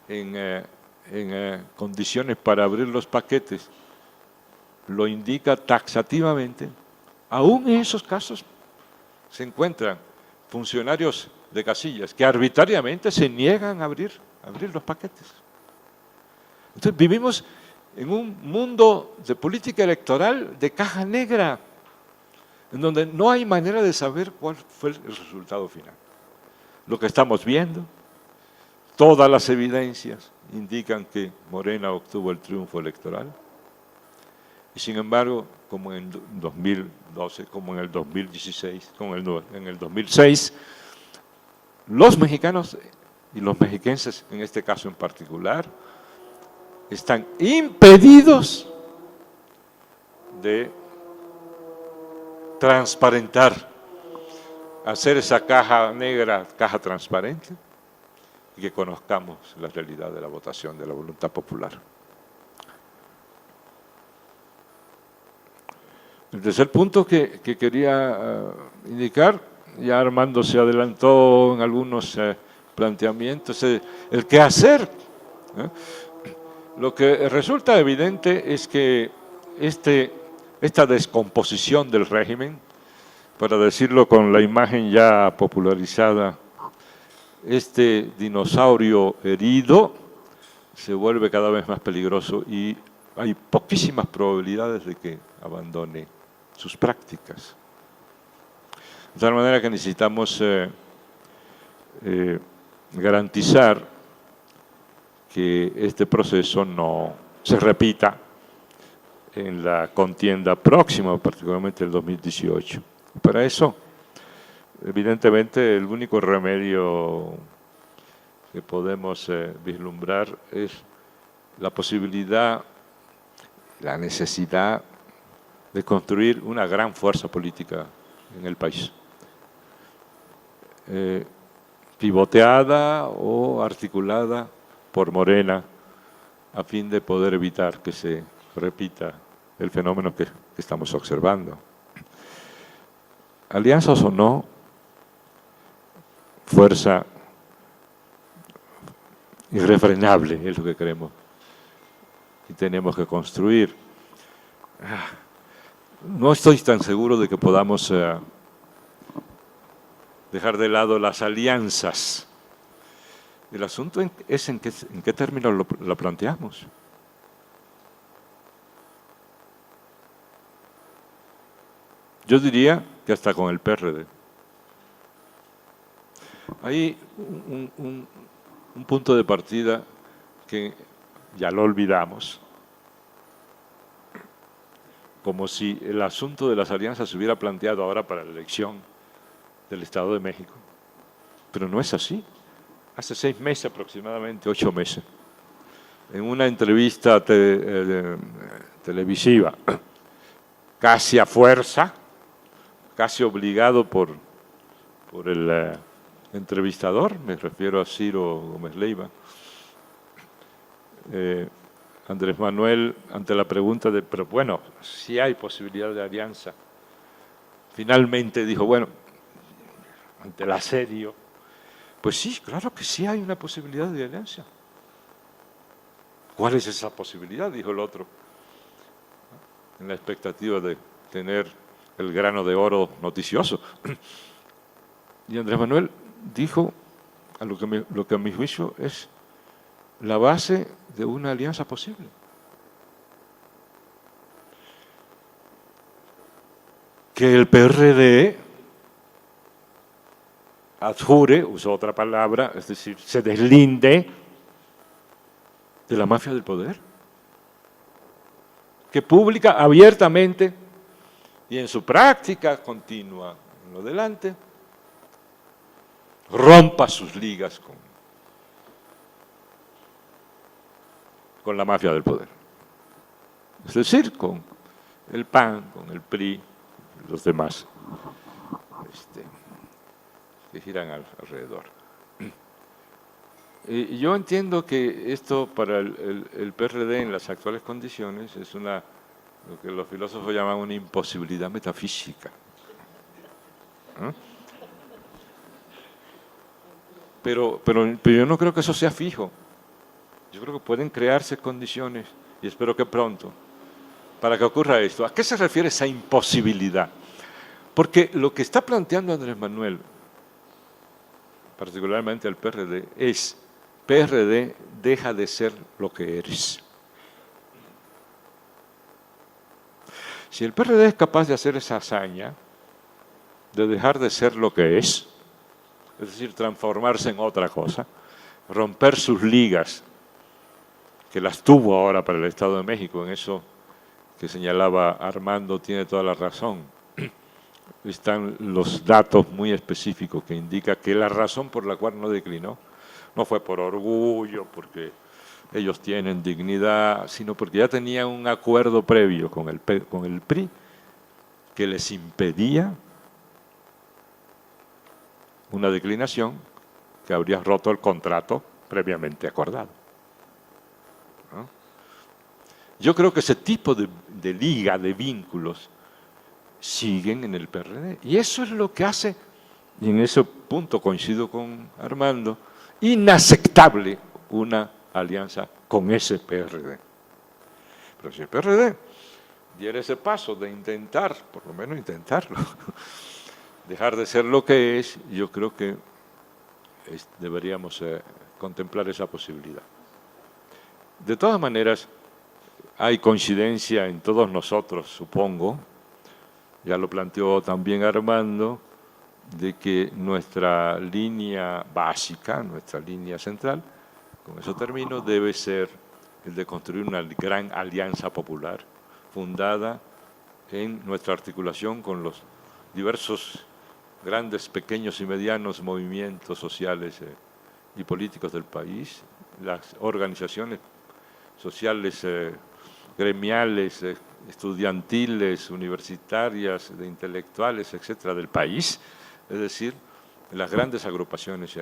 en condiciones para abrir los paquetes, lo indica taxativamente, aún en esos casos se encuentran funcionarios de casillas que arbitrariamente se niegan a abrir los paquetes. Entonces vivimos en un mundo de política electoral de caja negra, en donde no hay manera de saber cuál fue el resultado final. Lo que estamos viendo, todas las evidencias indican que Morena obtuvo el triunfo electoral, y sin embargo, como en 2012, como en el 2016, como en el 2006, los mexicanos y los mexiquenses, en este caso en particular, están impedidos de transparentar, hacer esa caja negra, caja transparente, y que conozcamos la realidad de la votación, de la voluntad popular. El tercer punto que quería indicar, ya Armando se adelantó en algunos planteamientos, el qué hacer. Lo que resulta evidente es que esta descomposición del régimen, para decirlo con la imagen ya popularizada, este dinosaurio herido se vuelve cada vez más peligroso y hay poquísimas probabilidades de que abandone sus prácticas. De tal manera que necesitamos garantizar que este proceso no se repita en la contienda próxima, particularmente el 2018. Para eso, evidentemente, el único remedio que podemos vislumbrar es la posibilidad, la necesidad de construir una gran fuerza política en el país, pivoteada o articulada por Morena, a fin de poder evitar que se repita el fenómeno que estamos observando. Alianzas o no, fuerza irrefrenable es lo que queremos y tenemos que construir. no estoy tan seguro de que podamos dejar de lado las alianzas. El asunto es en qué términos lo planteamos. Yo diría que hasta con el PRD. Hay un punto de partida que ya lo olvidamos, como si el asunto de las alianzas se hubiera planteado ahora para la elección del Estado de México. Pero no es así. Hace 6 meses aproximadamente, 8 meses, en una entrevista televisiva, casi a fuerza, casi obligado por el entrevistador, me refiero a Ciro Gómez Leiva, Andrés Manuel, ante la pregunta de, pero bueno, si hay posibilidad de alianza, finalmente dijo, bueno, ante el asedio, pues sí, claro que sí hay una posibilidad de alianza. ¿Cuál es esa posibilidad?, dijo el otro, en la expectativa de tener el grano de oro noticioso. Y Andrés Manuel dijo a lo que a mi juicio es la base de una alianza posible. Que el PRD adjure, usó otra palabra, es decir, se deslinde de la mafia del poder, que pública abiertamente y en su práctica continua en lo delante, rompa sus ligas con la mafia del poder. Es decir, con el PAN, con el PRI, los demás que giran alrededor. Y yo entiendo que esto para el PRD en las actuales condiciones es lo que los filósofos llaman una imposibilidad metafísica. ¿No? Pero yo no creo que eso sea fijo. Yo creo que pueden crearse condiciones, y espero que pronto, para que ocurra esto. ¿A qué se refiere esa imposibilidad? Porque lo que está planteando Andrés Manuel, particularmente el PRD, es: PRD, deja de ser lo que eres. Si el PRD es capaz de hacer esa hazaña, de dejar de ser lo que es decir, transformarse en otra cosa, romper sus ligas, que las tuvo ahora para el Estado de México, en eso que señalaba Armando tiene toda la razón. Están los datos muy específicos que indican que la razón por la cual no declinó no fue por orgullo, porque ellos tienen dignidad, sino porque ya tenían un acuerdo previo con el PRI que les impedía una declinación que habría roto el contrato previamente acordado. ¿No? Yo creo que ese tipo de liga, de vínculos, siguen en el PRD. Y eso es lo que hace, y en ese punto coincido con Armando, inaceptable una alianza con ese PRD. Pero si el PRD diera ese paso de intentar, por lo menos intentarlo, dejar de ser lo que es, yo creo que deberíamos contemplar esa posibilidad. De todas maneras, hay coincidencia en todos nosotros, supongo, ya lo planteó también Armando, de que nuestra línea básica, nuestra línea central, con eso termino, debe ser el de construir una gran alianza popular fundada en nuestra articulación con los diversos grandes, pequeños y medianos movimientos sociales y políticos del país, las organizaciones sociales, gremiales, estudiantiles, universitarias, de intelectuales, etcétera, del país, es decir, las grandes agrupaciones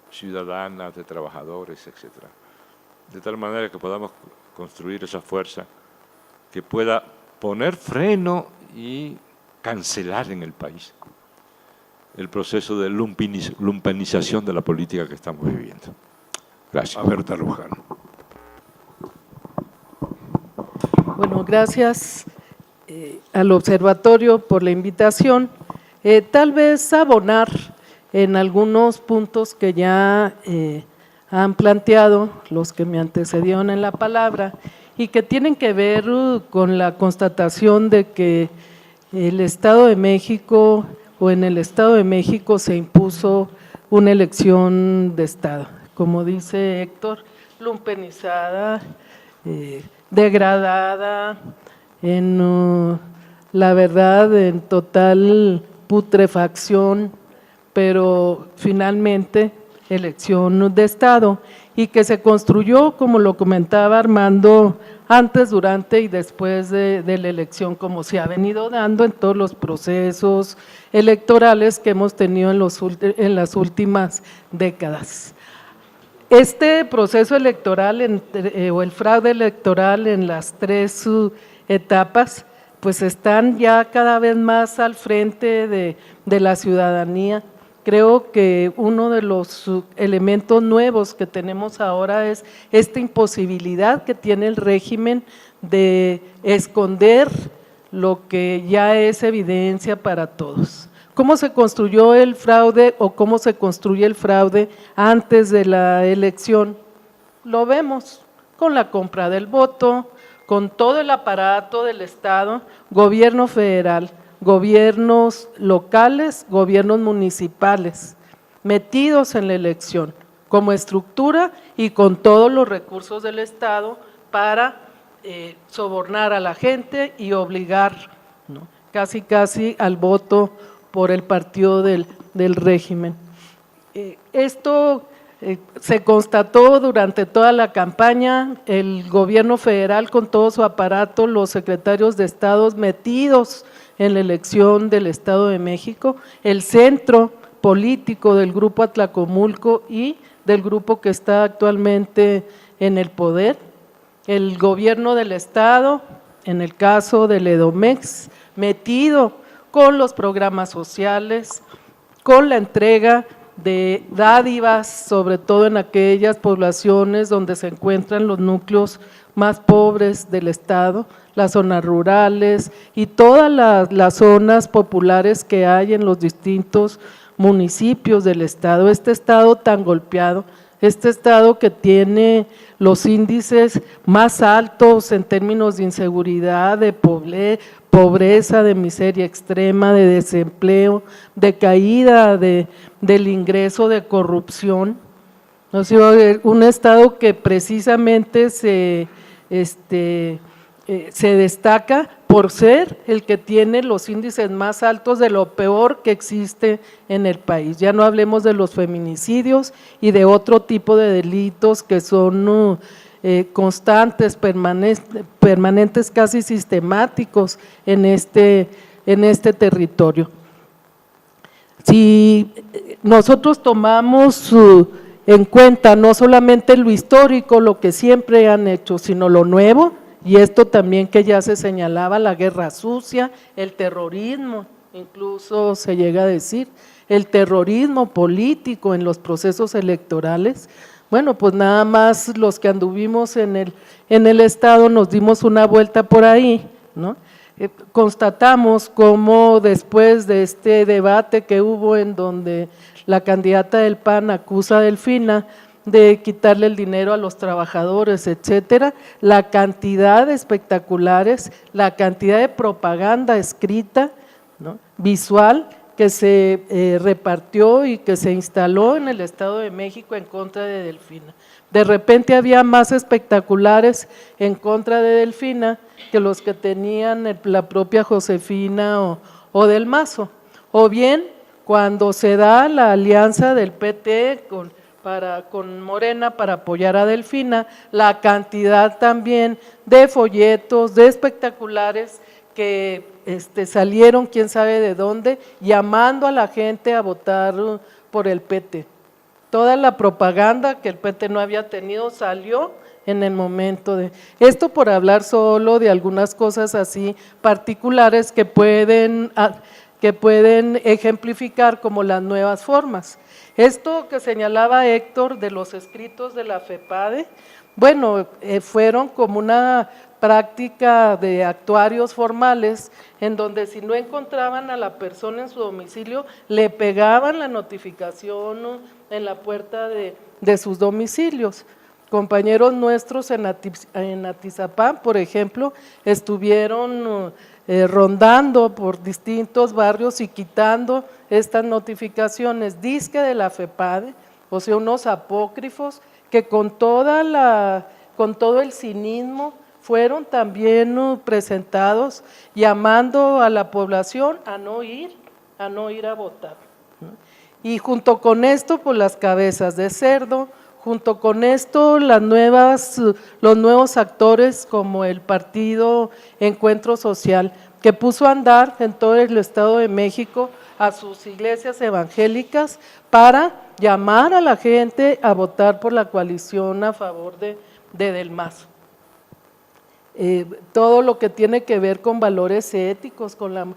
ciudadanas, de trabajadores, etcétera, de tal manera que podamos construir esa fuerza que pueda poner freno y cancelar en el país el proceso de lumpenización de la política que estamos viviendo. Gracias. Berta Luján. Bueno, gracias. al observatorio por la invitación, tal vez abonar en algunos puntos que ya han planteado los que me antecedieron en la palabra y que tienen que ver con la constatación de que el Estado de México o en el Estado de México se impuso una elección de Estado, como dice Héctor, lumpenizada, degradada, la verdad, en total putrefacción, pero finalmente elección de Estado, y que se construyó, como lo comentaba Armando, antes, durante y después de la elección, como se ha venido dando en todos los procesos electorales que hemos tenido en las últimas décadas. Este proceso electoral o el fraude electoral en las tres etapas, pues están ya cada vez más al frente de la ciudadanía. Creo que uno de los elementos nuevos que tenemos ahora es esta imposibilidad que tiene el régimen de esconder lo que ya es evidencia para todos. ¿Cómo se construyó el fraude o cómo se construye el fraude antes de la elección? Lo vemos con la compra del voto, con todo el aparato del Estado, gobierno federal, gobiernos locales, gobiernos municipales, metidos en la elección como estructura y con todos los recursos del Estado para sobornar a la gente y obligar, ¿no?, casi al voto por el partido del régimen. Esto se constató durante toda la campaña, el gobierno federal con todo su aparato, los secretarios de Estado metidos en la elección del Estado de México, el centro político del Grupo Atlacomulco y del grupo que está actualmente en el poder, el gobierno del Estado, en el caso del Edomex, metido con los programas sociales, con la entrega de dádivas, sobre todo en aquellas poblaciones donde se encuentran los núcleos más pobres del Estado, las zonas rurales y todas las zonas populares que hay en los distintos municipios del Estado. Este Estado tan golpeado, este Estado que tiene los índices más altos en términos de inseguridad, de pobreza, de miseria extrema, de desempleo, de caída del ingreso, de corrupción. O sea, un Estado que precisamente se destaca por ser el que tiene los índices más altos de lo peor que existe en el país. Ya no hablemos de los feminicidios y de otro tipo de delitos que son constantes, permanentes, casi sistemáticos en este territorio. Si nosotros tomamos en cuenta no solamente lo histórico, lo que siempre han hecho, sino lo nuevo, y esto también que ya se señalaba, la guerra sucia, el terrorismo, incluso se llega a decir, el terrorismo político en los procesos electorales. Bueno, pues nada más los que anduvimos en el Estado nos dimos una vuelta por ahí, ¿no? Constatamos cómo después de este debate que hubo en donde la candidata del PAN acusa a Delfina de quitarle el dinero a los trabajadores, etcétera, la cantidad de espectaculares, la cantidad de propaganda escrita, ¿no?, visual, que se repartió y que se instaló en el Estado de México en contra de Delfina. De repente había más espectaculares en contra de Delfina que los que tenían la propia Josefina o del Mazo, o bien cuando se da la alianza del PT con Morena para apoyar a Delfina, la cantidad también de folletos, de espectaculares que salieron quién sabe de dónde, llamando a la gente a votar por el PT. Toda la propaganda que el PT no había tenido salió en el momento de… Esto por hablar solo de algunas cosas así particulares que pueden ejemplificar como las nuevas formas. Esto que señalaba Héctor de los escritos de la FEPADE, bueno, fueron como una práctica de actuarios formales, en donde si no encontraban a la persona en su domicilio, le pegaban la notificación en la puerta de sus domicilios. Compañeros nuestros en Atizapán, por ejemplo, estuvieron rondando por distintos barrios y quitando estas notificaciones, disque de la FEPADE, o sea, unos apócrifos que con todo el cinismo fueron también presentados, llamando a la población a no ir a votar. Y junto con esto, pues las cabezas de cerdo, junto con esto los nuevos actores como el Partido Encuentro Social, que puso a andar en todo el Estado de México a sus iglesias evangélicas para llamar a la gente a votar por la coalición a favor de Del Mazo. Todo lo que tiene que ver con valores éticos, con la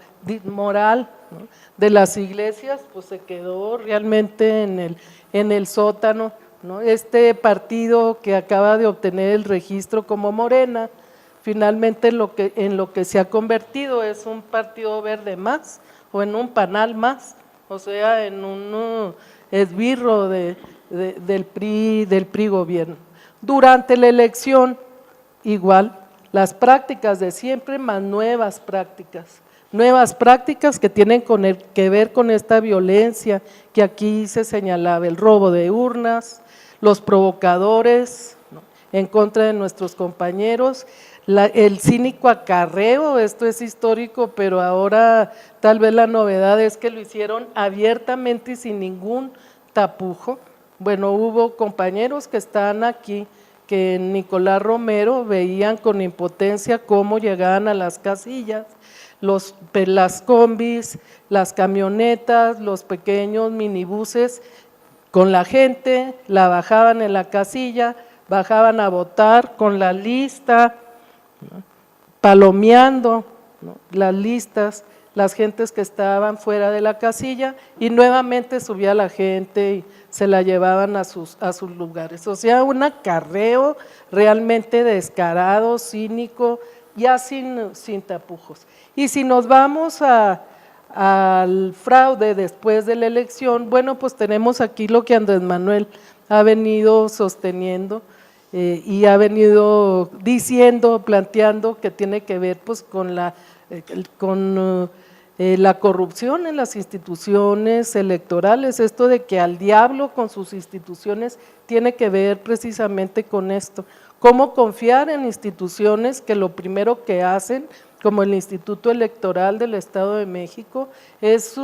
moral, ¿no?, de las iglesias, pues se quedó realmente en el sótano, ¿no? Este partido que acaba de obtener el registro como Morena, finalmente en lo que se ha convertido es un partido verde más, o en un panal más, o sea, en un esbirro del PRI gobierno. Durante la elección, igual, las prácticas de siempre, más nuevas prácticas que tienen que ver con esta violencia que aquí se señalaba, el robo de urnas, los provocadores, ¿no?, en contra de nuestros compañeros, el cínico acarreo, esto es histórico, pero ahora tal vez la novedad es que lo hicieron abiertamente y sin ningún tapujo. Bueno, hubo compañeros que están aquí, que en Nicolás Romero veían con impotencia cómo llegaban a las casillas, las combis, las camionetas, los pequeños minibuses, con la gente, la bajaban en la casilla, bajaban a votar con la lista, ¿no?, palomeando, ¿no?, las listas, las gentes que estaban fuera de la casilla, y nuevamente subía la gente y se la llevaban a sus lugares. O sea, un acarreo realmente descarado, cínico, ya sin tapujos. Y si nos vamos al fraude después de la elección, bueno, pues tenemos aquí lo que Andrés Manuel ha venido sosteniendo y ha venido diciendo, planteando, que tiene que ver pues con la corrupción en las instituciones electorales. Esto de que al diablo con sus instituciones tiene que ver precisamente con esto. ¿Cómo confiar en instituciones que lo primero que hacen, como el Instituto Electoral del Estado de México, es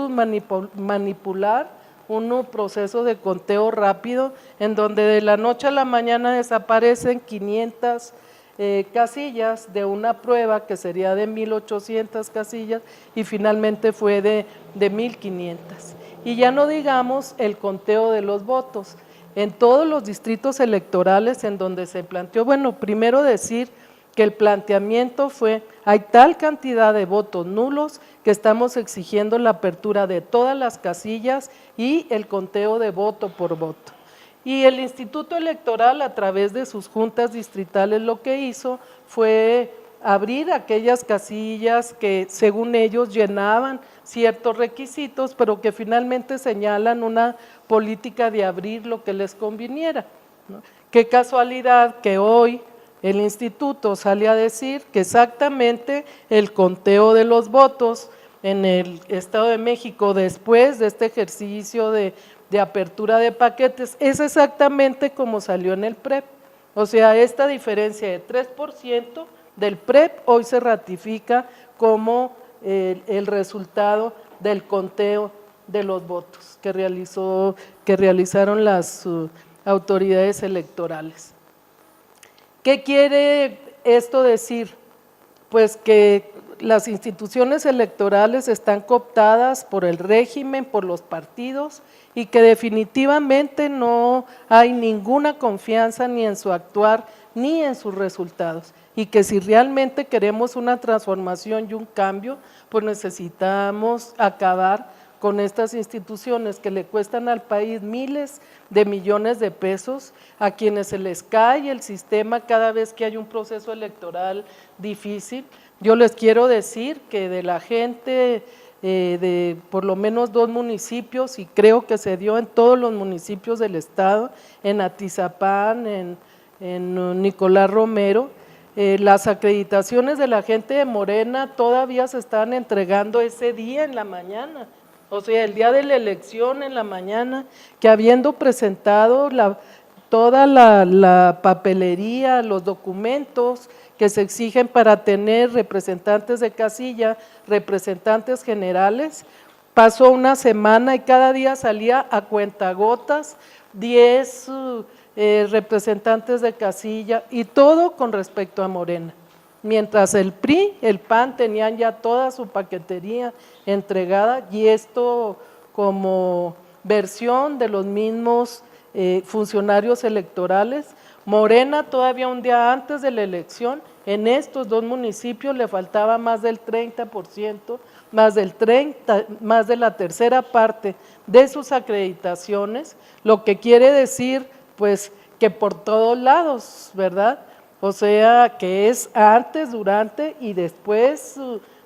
manipular un proceso de conteo rápido en donde de la noche a la mañana desaparecen 500 casillas de una prueba que sería de 1,800 casillas y finalmente fue de 1,500? Y ya no digamos el conteo de los votos. En todos los distritos electorales en donde se planteó, bueno, primero decir que el planteamiento fue, hay tal cantidad de votos nulos que estamos exigiendo la apertura de todas las casillas y el conteo de voto por voto. Y el Instituto Electoral, a través de sus juntas distritales, lo que hizo fue abrir aquellas casillas que según ellos llenaban ciertos requisitos, pero que finalmente señalan una política de abrir lo que les conviniera, ¿no? Qué casualidad que hoy el instituto sale a decir que exactamente el conteo de los votos en el Estado de México después de este ejercicio de apertura de paquetes es exactamente como salió en el PREP. O sea, esta diferencia de 3% del PREP hoy se ratifica como el resultado del conteo de los votos que realizaron las autoridades electorales. ¿Qué quiere esto decir? Pues que las instituciones electorales están cooptadas por el régimen, por los partidos, y que definitivamente no hay ninguna confianza ni en su actuar ni en sus resultados, y que si realmente queremos una transformación y un cambio, pues necesitamos acabar con estas instituciones que le cuestan al país miles de millones de pesos, a quienes se les cae el sistema cada vez que hay un proceso electoral difícil. Yo les quiero decir que de la gente de por lo menos 2 municipios, y creo que se dio en todos los municipios del estado, en Atizapán, en Nicolás Romero, las acreditaciones de la gente de Morena todavía se están entregando ese día en la mañana, o sea, el día de la elección en la mañana, que habiendo presentado toda la papelería, los documentos que se exigen para tener representantes de casilla, representantes generales, pasó una semana y cada día salía a cuentagotas 10 representantes de casilla, y todo con respecto a Morena. Mientras el PRI, el PAN tenían ya toda su paquetería entregada, y esto como versión de los mismos funcionarios electorales. Morena todavía un día antes de la elección, en estos 2 municipios le faltaba más del 30%, más de la tercera parte de sus acreditaciones, lo que quiere decir pues que por todos lados, ¿verdad? O sea, que es antes, durante y después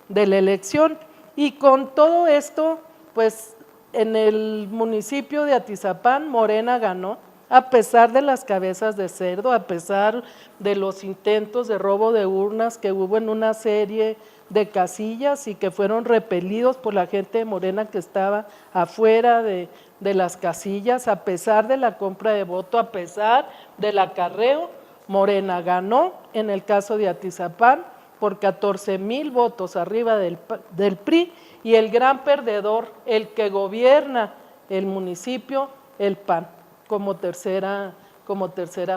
de la elección. Y con todo esto, pues en el municipio de Atizapán, Morena ganó, a pesar de las cabezas de cerdo, a pesar de los intentos de robo de urnas que hubo en una serie de casillas y que fueron repelidos por la gente de Morena que estaba afuera de las casillas, a pesar de la compra de voto, a pesar del acarreo. Morena ganó en el caso de Atizapán por 14,000 votos arriba del PRI, y el gran perdedor, el que gobierna el municipio, el PAN, como tercera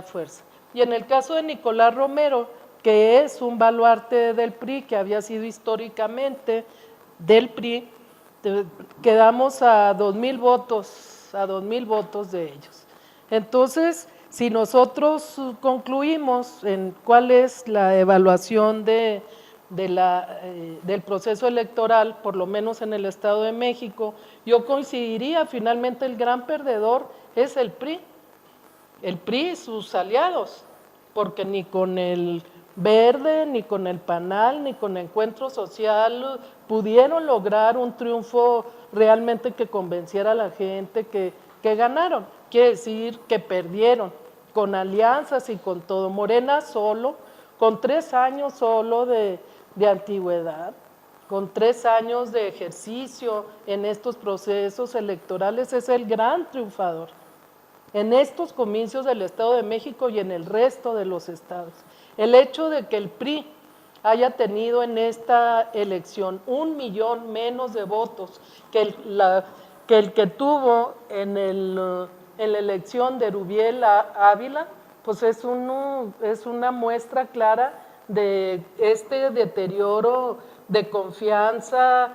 fuerza. Y en el caso de Nicolás Romero, que es un baluarte del PRI, que había sido históricamente del PRI, quedamos a 2,000 votos de ellos. Entonces, si nosotros concluimos en cuál es la evaluación del proceso electoral, por lo menos en el Estado de México, yo coincidiría, finalmente el gran perdedor es el PRI y sus aliados, porque ni con el Verde, ni con el PANAL, ni con Encuentro Social pudieron lograr un triunfo realmente que convenciera a la gente que ganaron. Quiere decir que perdieron, con alianzas y con todo. Morena solo, con 3 años solo de antigüedad, con 3 años de ejercicio en estos procesos electorales, es el gran triunfador en estos comicios del Estado de México y en el resto de los estados. El hecho de que el PRI haya tenido en esta elección 1 millón menos de votos que el que tuvo en la elección de Rubiel Ávila, pues es una muestra clara de este deterioro de confianza,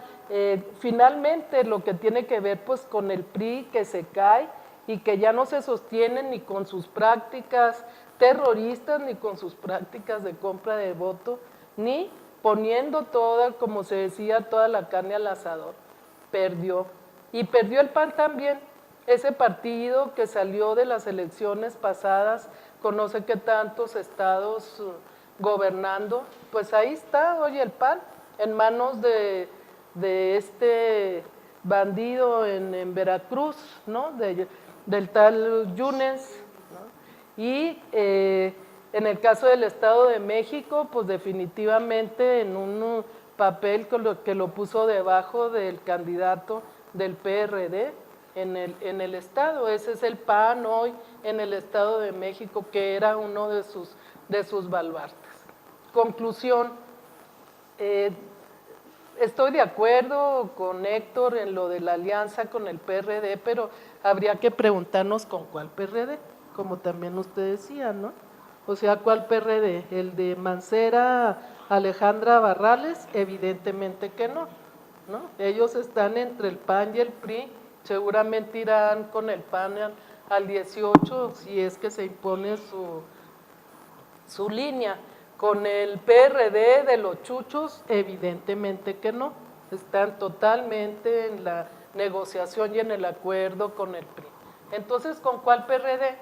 finalmente lo que tiene que ver pues con el PRI que se cae y que ya no se sostiene ni con sus prácticas terroristas, ni con sus prácticas de compra de voto, ni poniendo toda, como se decía, toda la carne al asador. Perdió. Y perdió el PAN también, ese partido que salió de las elecciones pasadas, con no sé qué tantos estados gobernando, pues ahí está hoy el PAN, en manos de este bandido en Veracruz, ¿no? Del tal Yunes, ¿no? Y en el caso del Estado de México, pues definitivamente en un papel que lo puso debajo del candidato del PRD en el Estado. Ese es el PAN hoy en el Estado de México, que era uno de sus baluartes. Conclusión, estoy de acuerdo con Héctor en lo de la alianza con el PRD, pero habría que preguntarnos con cuál PRD, como también usted decía, ¿no? O sea, ¿cuál PRD? ¿El de Mancera, Alejandra Barrales? Evidentemente que no, ¿no? Ellos están entre el PAN y el PRI, seguramente irán con el PAN al 18 si es que se impone su línea. Con el PRD de los chuchos, evidentemente que no, están totalmente en la negociación y en el acuerdo con el PRI. Entonces, ¿con cuál PRD?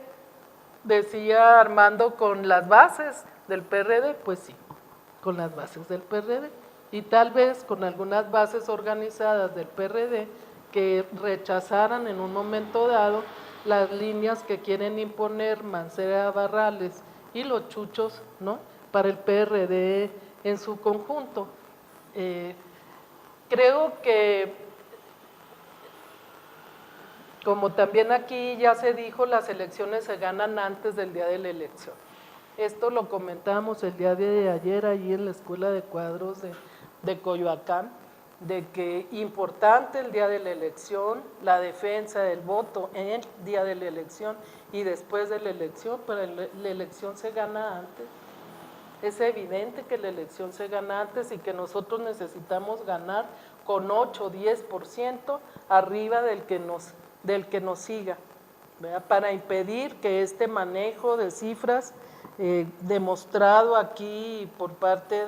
Decía Armando, ¿con las bases del PRD? Pues sí, con las bases del PRD. Y tal vez con algunas bases organizadas del PRD que rechazaran en un momento dado las líneas que quieren imponer Mancera Barrales y los chuchos, ¿no?, para el PRD en su conjunto. Creo que, como también aquí ya se dijo, las elecciones se ganan antes del día de la elección. Esto lo comentamos el día de ayer ahí en la Escuela de Cuadros de Coyoacán, de que importante el día de la elección, la defensa del voto en el día de la elección y después de la elección, pero la elección se gana antes. Es evidente que la elección se gana antes y que nosotros necesitamos ganar con 8 o 10% arriba del que nos siga, ¿verdad?, para impedir que este manejo de cifras demostrado aquí por parte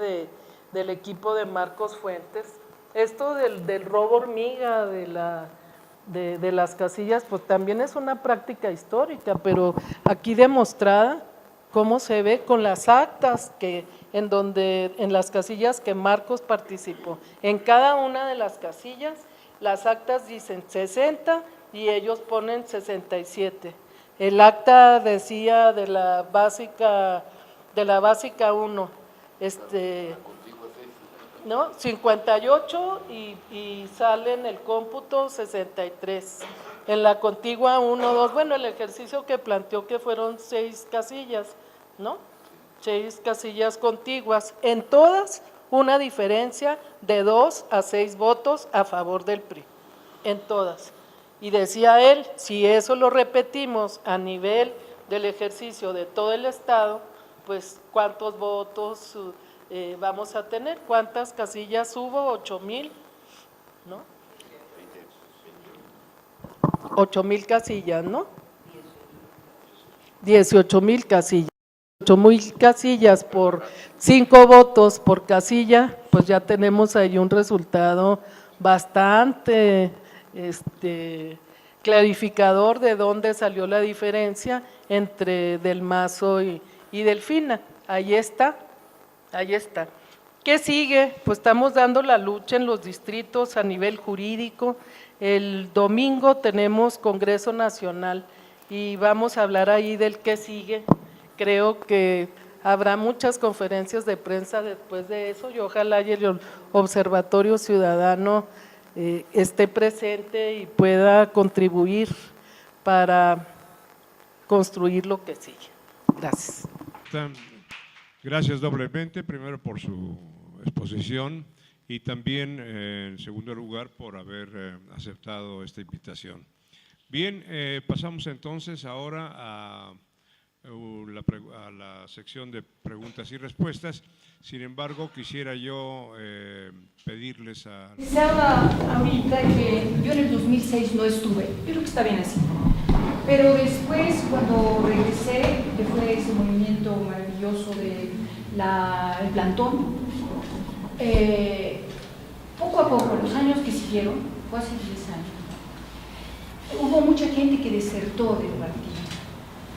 del equipo de Marcos Fuentes, esto del robo hormiga de las casillas, pues también es una práctica histórica, pero aquí demostrada cómo se ve con las actas en las casillas que Marcos participó. En cada una de las casillas, las actas dicen 60 y ellos ponen 67. El acta decía de la básica 1, ¿no?, 58 y sale en el cómputo 63. En la contigua 1, 2, bueno, el ejercicio que planteó que fueron 6 casillas, ¿no? 6 casillas contiguas, en todas una diferencia de 2 a 6 votos a favor del PRI, en todas. Y decía él, si eso lo repetimos a nivel del ejercicio de todo el Estado, pues ¿cuántos votos vamos a tener? ¿Cuántas casillas hubo? 8,000, ¿no? 8,000 casillas, ¿no? 18,000 casillas. 8,000 casillas por 5 votos por casilla, pues ya tenemos ahí un resultado bastante clarificador de dónde salió la diferencia entre Del Mazo y Delfina. Ahí está. ¿Qué sigue? Pues estamos dando la lucha en los distritos a nivel jurídico. El domingo tenemos Congreso Nacional y vamos a hablar ahí del qué sigue. Creo que habrá muchas conferencias de prensa después de eso y ojalá y el Observatorio Ciudadano esté presente y pueda contribuir para construir lo que sigue. Gracias. Gracias doblemente, primero por su exposición y también, en segundo lugar, por haber aceptado esta invitación. Bien, pasamos entonces ahora a la sección de preguntas y respuestas. Sin embargo, quisiera yo pedirles a… Pensaba ahorita que yo en el 2006 no estuve, yo creo que está bien así, pero después cuando regresé, que fue ese movimiento maravilloso del plantón, poco a poco, los años que siguieron, fue hace 10 años, hubo mucha gente que desertó del partido,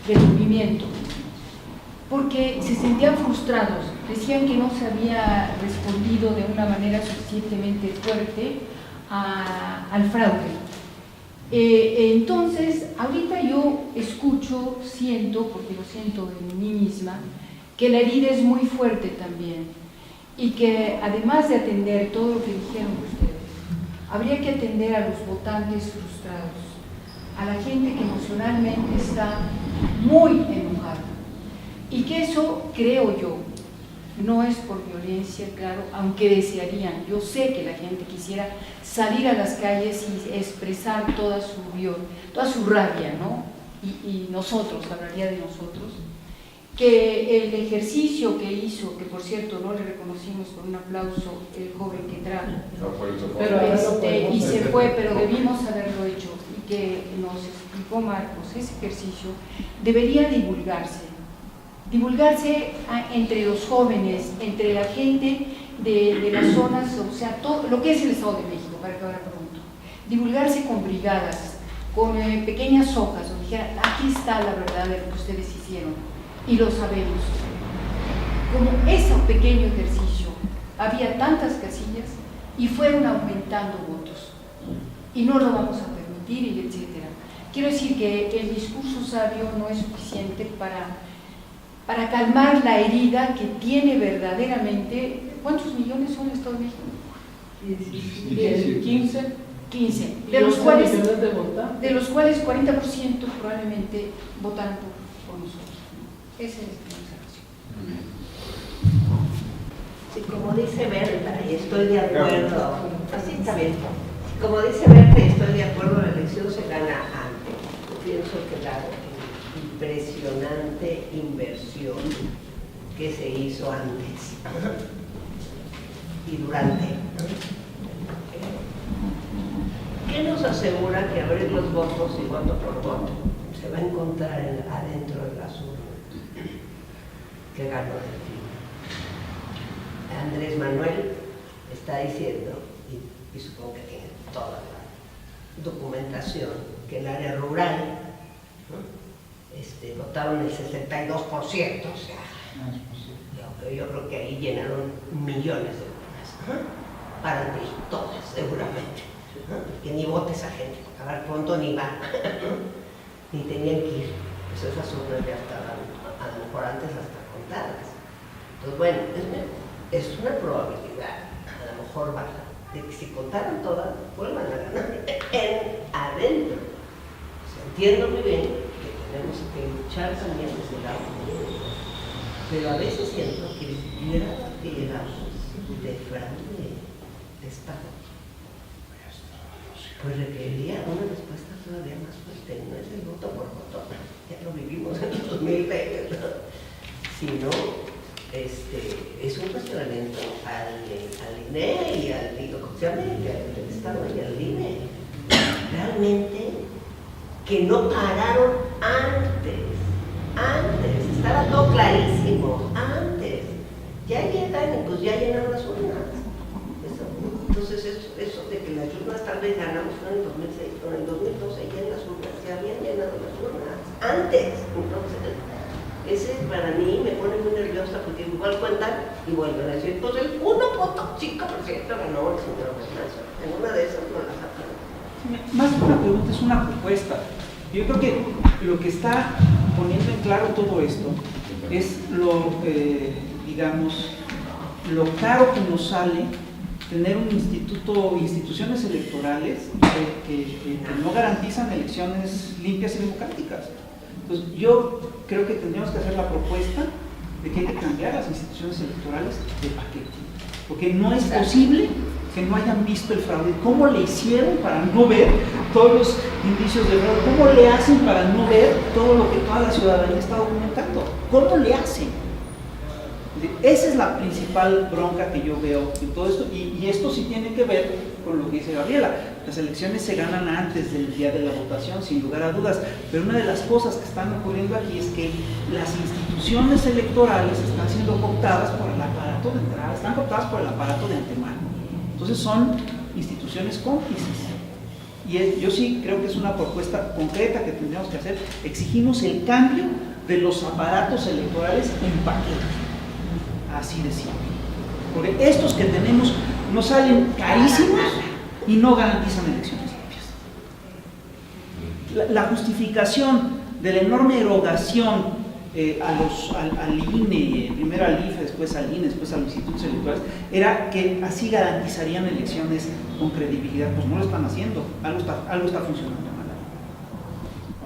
del movimiento, porque se sentían frustrados, decían que no se había respondido de una manera suficientemente fuerte al fraude. Entonces, ahorita yo escucho, siento, porque lo siento en mí misma, que la herida es muy fuerte también y que además de atender todo lo que dijeron ustedes, habría que atender a los votantes frustrados, a la gente que emocionalmente está muy enojada y que eso, creo yo, no es por violencia, claro, aunque desearían, yo sé que la gente quisiera salir a las calles y expresar toda su rabia, ¿no? Y nosotros, hablaría de nosotros, que el ejercicio que hizo, que por cierto no le reconocimos con un aplauso el joven que trajo, y se fue, pero debimos haberlo hecho, y que nos explicó Marcos, ese ejercicio debería divulgarse entre los jóvenes, entre la gente de las zonas, o sea, todo lo que es el Estado de México, para acabar pronto, divulgarse con brigadas, con pequeñas hojas, donde dijeran, aquí está la verdad de lo que ustedes hicieron, y lo sabemos. Como ese pequeño ejercicio, había tantas casillas y fueron aumentando votos, y no lo vamos a permitir, y etcétera. Quiero decir que el discurso sabio no es suficiente para calmar la herida que tiene verdaderamente. ¿Cuántos millones son en Estado de México? 15, de los cuales 40% probablemente votaron por nosotros. Esa es mi observación. Sí, como dice Berta, y estoy de acuerdo, así está bien. Como dice Berta, y estoy de acuerdo, la elección se gana antes. Yo pienso que la impresionante inversión que se hizo antes y durante, ¿qué nos asegura que abrir los votos y voto por voto se va a encontrar adentro de las urnas que ganó el fin? Andrés Manuel está diciendo, y supongo que tiene toda la documentación, que el área rural, ¿no? Votaron el 62%, o sea, yo creo que ahí llenaron millones de urnas, para abrir todas, seguramente, que ni vote esa gente, porque acabar pronto ni va, ni tenían que ir, pues esas urnas ya estaban, a lo mejor antes hasta contadas. Entonces, bueno, es una probabilidad, a lo mejor baja, de que si contaran todas, vuelvan a ganar adentro. O sea, entiendo muy bien que tenemos que luchar también desde el lado político, pero a veces siento que ni siquiera llegamos de fraude de Estado, pues requeriría una respuesta todavía más fuerte. No es el voto por voto, ya lo vivimos en los 2020, ¿no? Sino es un cuestionamiento al INE y al Estado y al INE. Realmente que no pararon antes, estaba todo clarísimo, antes. Ya llegan, pues ya llenaron las urnas. Entonces eso de que las urnas tal vez ganamos en el 2006, pero en el 2012 ya en las urnas, ya habían llenado las urnas, antes. Entonces, ese para mí me pone muy nerviosa porque igual cuentan y vuelven a decir, pues el 1.5% ganó el señor Bernardo. En una de esas no las sacan. Más que una pregunta, es una propuesta. Yo creo que lo que está poniendo en claro todo esto es lo caro que nos sale tener un instituciones electorales que no garantizan elecciones limpias y democráticas. Entonces, yo creo que tendríamos que hacer la propuesta de que hay que cambiar las instituciones electorales de paquete, porque no es posible que no hayan visto el fraude. ¿Cómo le hicieron para no ver todos los indicios de fraude? ¿Cómo le hacen para no ver todo lo que toda la ciudadanía está documentando? ¿Cómo le hacen? Esa es la principal bronca que yo veo en todo esto, y esto sí tiene que ver con lo que dice Gabriela. Las elecciones se ganan antes del día de la votación, sin lugar a dudas, pero una de las cosas que están ocurriendo aquí es que las instituciones electorales están siendo cooptadas por el aparato de entrada, están cooptadas por el aparato de antemano. Entonces son instituciones cómplices. Y yo sí creo que es una propuesta concreta que tendríamos que hacer. Exigimos el cambio de los aparatos electorales en paquete. Así de simple. Porque estos que tenemos nos salen carísimos y no garantizan elecciones limpias. La justificación de la enorme erogación al INE, primero al IFE, después al INE, después a los institutos electorales, era que así garantizarían elecciones con credibilidad. Pues no lo están haciendo, algo está funcionando mal.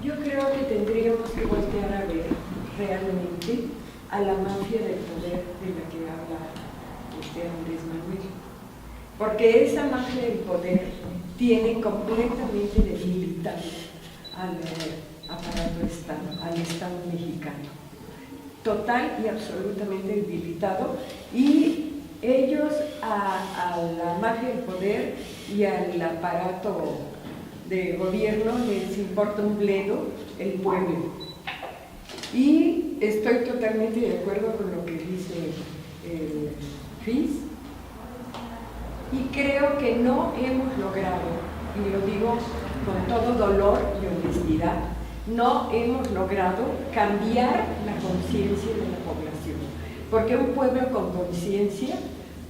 Yo creo que tendríamos que voltear a ver realmente a la mafia del poder de la que habla Andrés Manuel, porque esa mafia del poder tiene completamente debilitado al aparato de Estado, al Estado mexicano, total y absolutamente debilitado, y ellos a la mafia del poder y al aparato de gobierno les importa un bledo el pueblo. Y estoy totalmente de acuerdo con lo que dice FIS, y creo que no hemos logrado y lo digo con todo dolor y honestidad, no hemos logrado cambiar la conciencia de la población, porque un pueblo con conciencia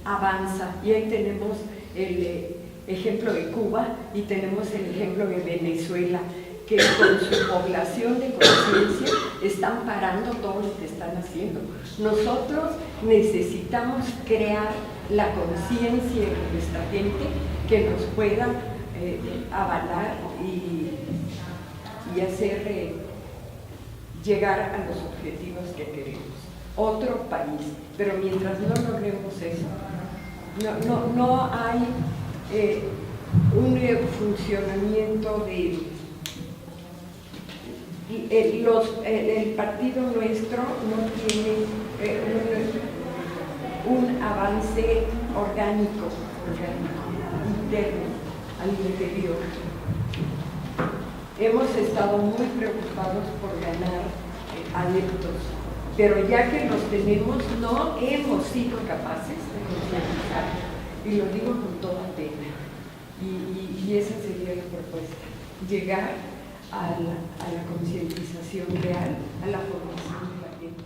avanza, y ahí tenemos el ejemplo de Cuba y tenemos el ejemplo de Venezuela, que con su población de conciencia están parando todo lo que están haciendo. Nosotros necesitamos crear la conciencia de nuestra gente que nos pueda avalar y hacer llegar a los objetivos que queremos. Otro país, pero mientras no logremos eso, no hay un funcionamiento de... El partido nuestro no tiene un avance orgánico interno al interior. Hemos estado muy preocupados por ganar adeptos, pero ya que los tenemos, no hemos sido capaces de concientizar, y lo digo con toda pena. Y esa sería la propuesta, llegar a la concientización real, a la formación de la gente.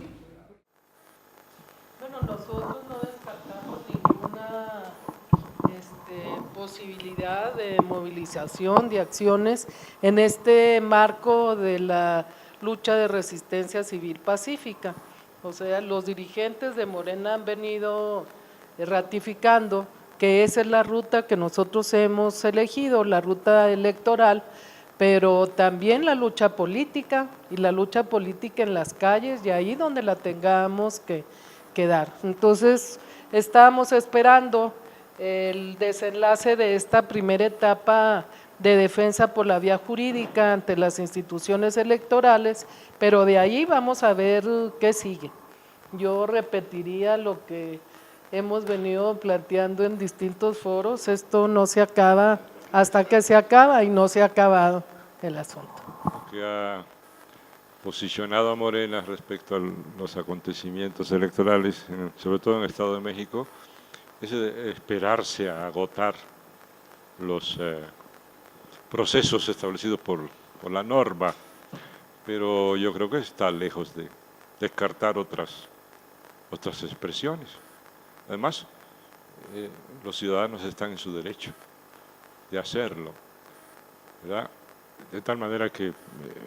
Bueno, nosotros no descartamos ninguna posibilidad de movilización, de acciones en este marco de la lucha de resistencia civil pacífica. O sea, los dirigentes de Morena han venido ratificando que esa es la ruta que nosotros hemos elegido, la ruta electoral, pero también la lucha política, y la lucha política en las calles, y ahí donde la tengamos que dar. Entonces, estábamos esperando el desenlace de esta primera etapa de defensa por la vía jurídica ante las instituciones electorales, pero de ahí vamos a ver qué sigue. Yo repetiría lo que hemos venido planteando en distintos foros, esto no se acaba hasta que se acaba, y no se ha acabado el asunto. Que ha posicionado a Morena respecto a los acontecimientos electorales, sobre todo en el Estado de México, es esperarse a agotar los procesos establecidos por la norma, pero yo creo que está lejos de descartar otras expresiones. Además, los ciudadanos están en su derecho de hacerlo, ¿verdad? De tal manera que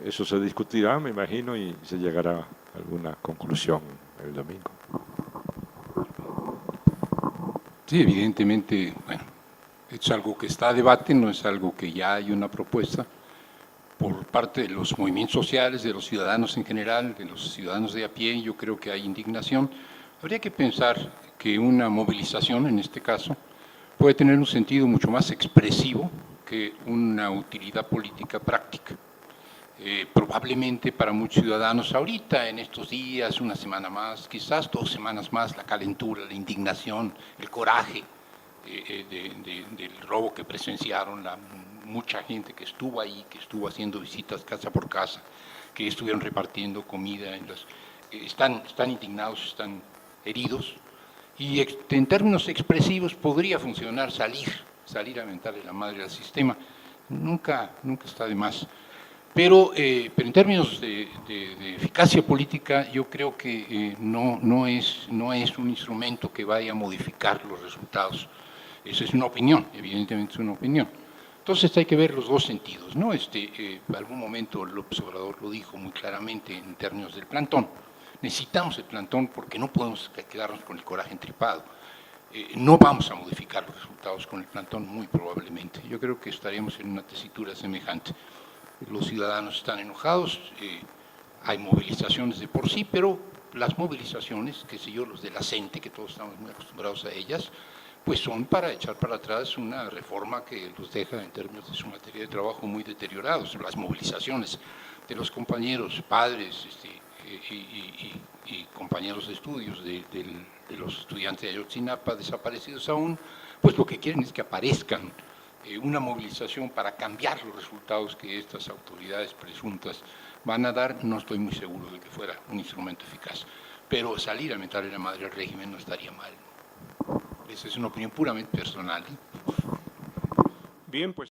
eso se discutirá, me imagino, y se llegará a alguna conclusión el domingo. Sí, evidentemente, bueno, es algo que está a debate, no es algo que ya hay una propuesta por parte de los movimientos sociales, de los ciudadanos en general, de los ciudadanos de a pie. Yo creo que hay indignación. Habría que pensar que una movilización, en este caso, puede tener un sentido mucho más expresivo que una utilidad política práctica. Probablemente para muchos ciudadanos ahorita, en estos días, una semana más, quizás 2 semanas más, la calentura, la indignación, el coraje del robo que presenciaron, mucha gente que estuvo ahí, que estuvo haciendo visitas casa por casa, que estuvieron repartiendo comida, están indignados, están heridos, y en términos expresivos podría funcionar salir a mentarle la madre al sistema, nunca está de más. Pero en términos de eficacia política, yo creo que no es un instrumento que vaya a modificar los resultados. Esa es una opinión, evidentemente es una opinión. Entonces hay que ver los dos sentidos, ¿no? Algún momento López Obrador lo dijo muy claramente en términos del plantón. Necesitamos el plantón porque no podemos quedarnos con el coraje entripado. No vamos a modificar los resultados con el plantón, muy probablemente. Yo creo que estaríamos en una tesitura semejante. Los ciudadanos están enojados, hay movilizaciones de por sí, pero las movilizaciones, qué sé yo, los de la CENTE, que todos estamos muy acostumbrados a ellas, pues son para echar para atrás una reforma que los deja en términos de su materia de trabajo muy deteriorados. Las movilizaciones de los compañeros, padres y compañeros de estudios de los estudiantes de Ayotzinapa desaparecidos aún, pues lo que quieren es que aparezcan una movilización para cambiar los resultados que estas autoridades presuntas van a dar. No estoy muy seguro de que fuera un instrumento eficaz, pero salir a mentarle la madre al régimen no estaría mal. Esa es una opinión puramente personal. Bien, pues.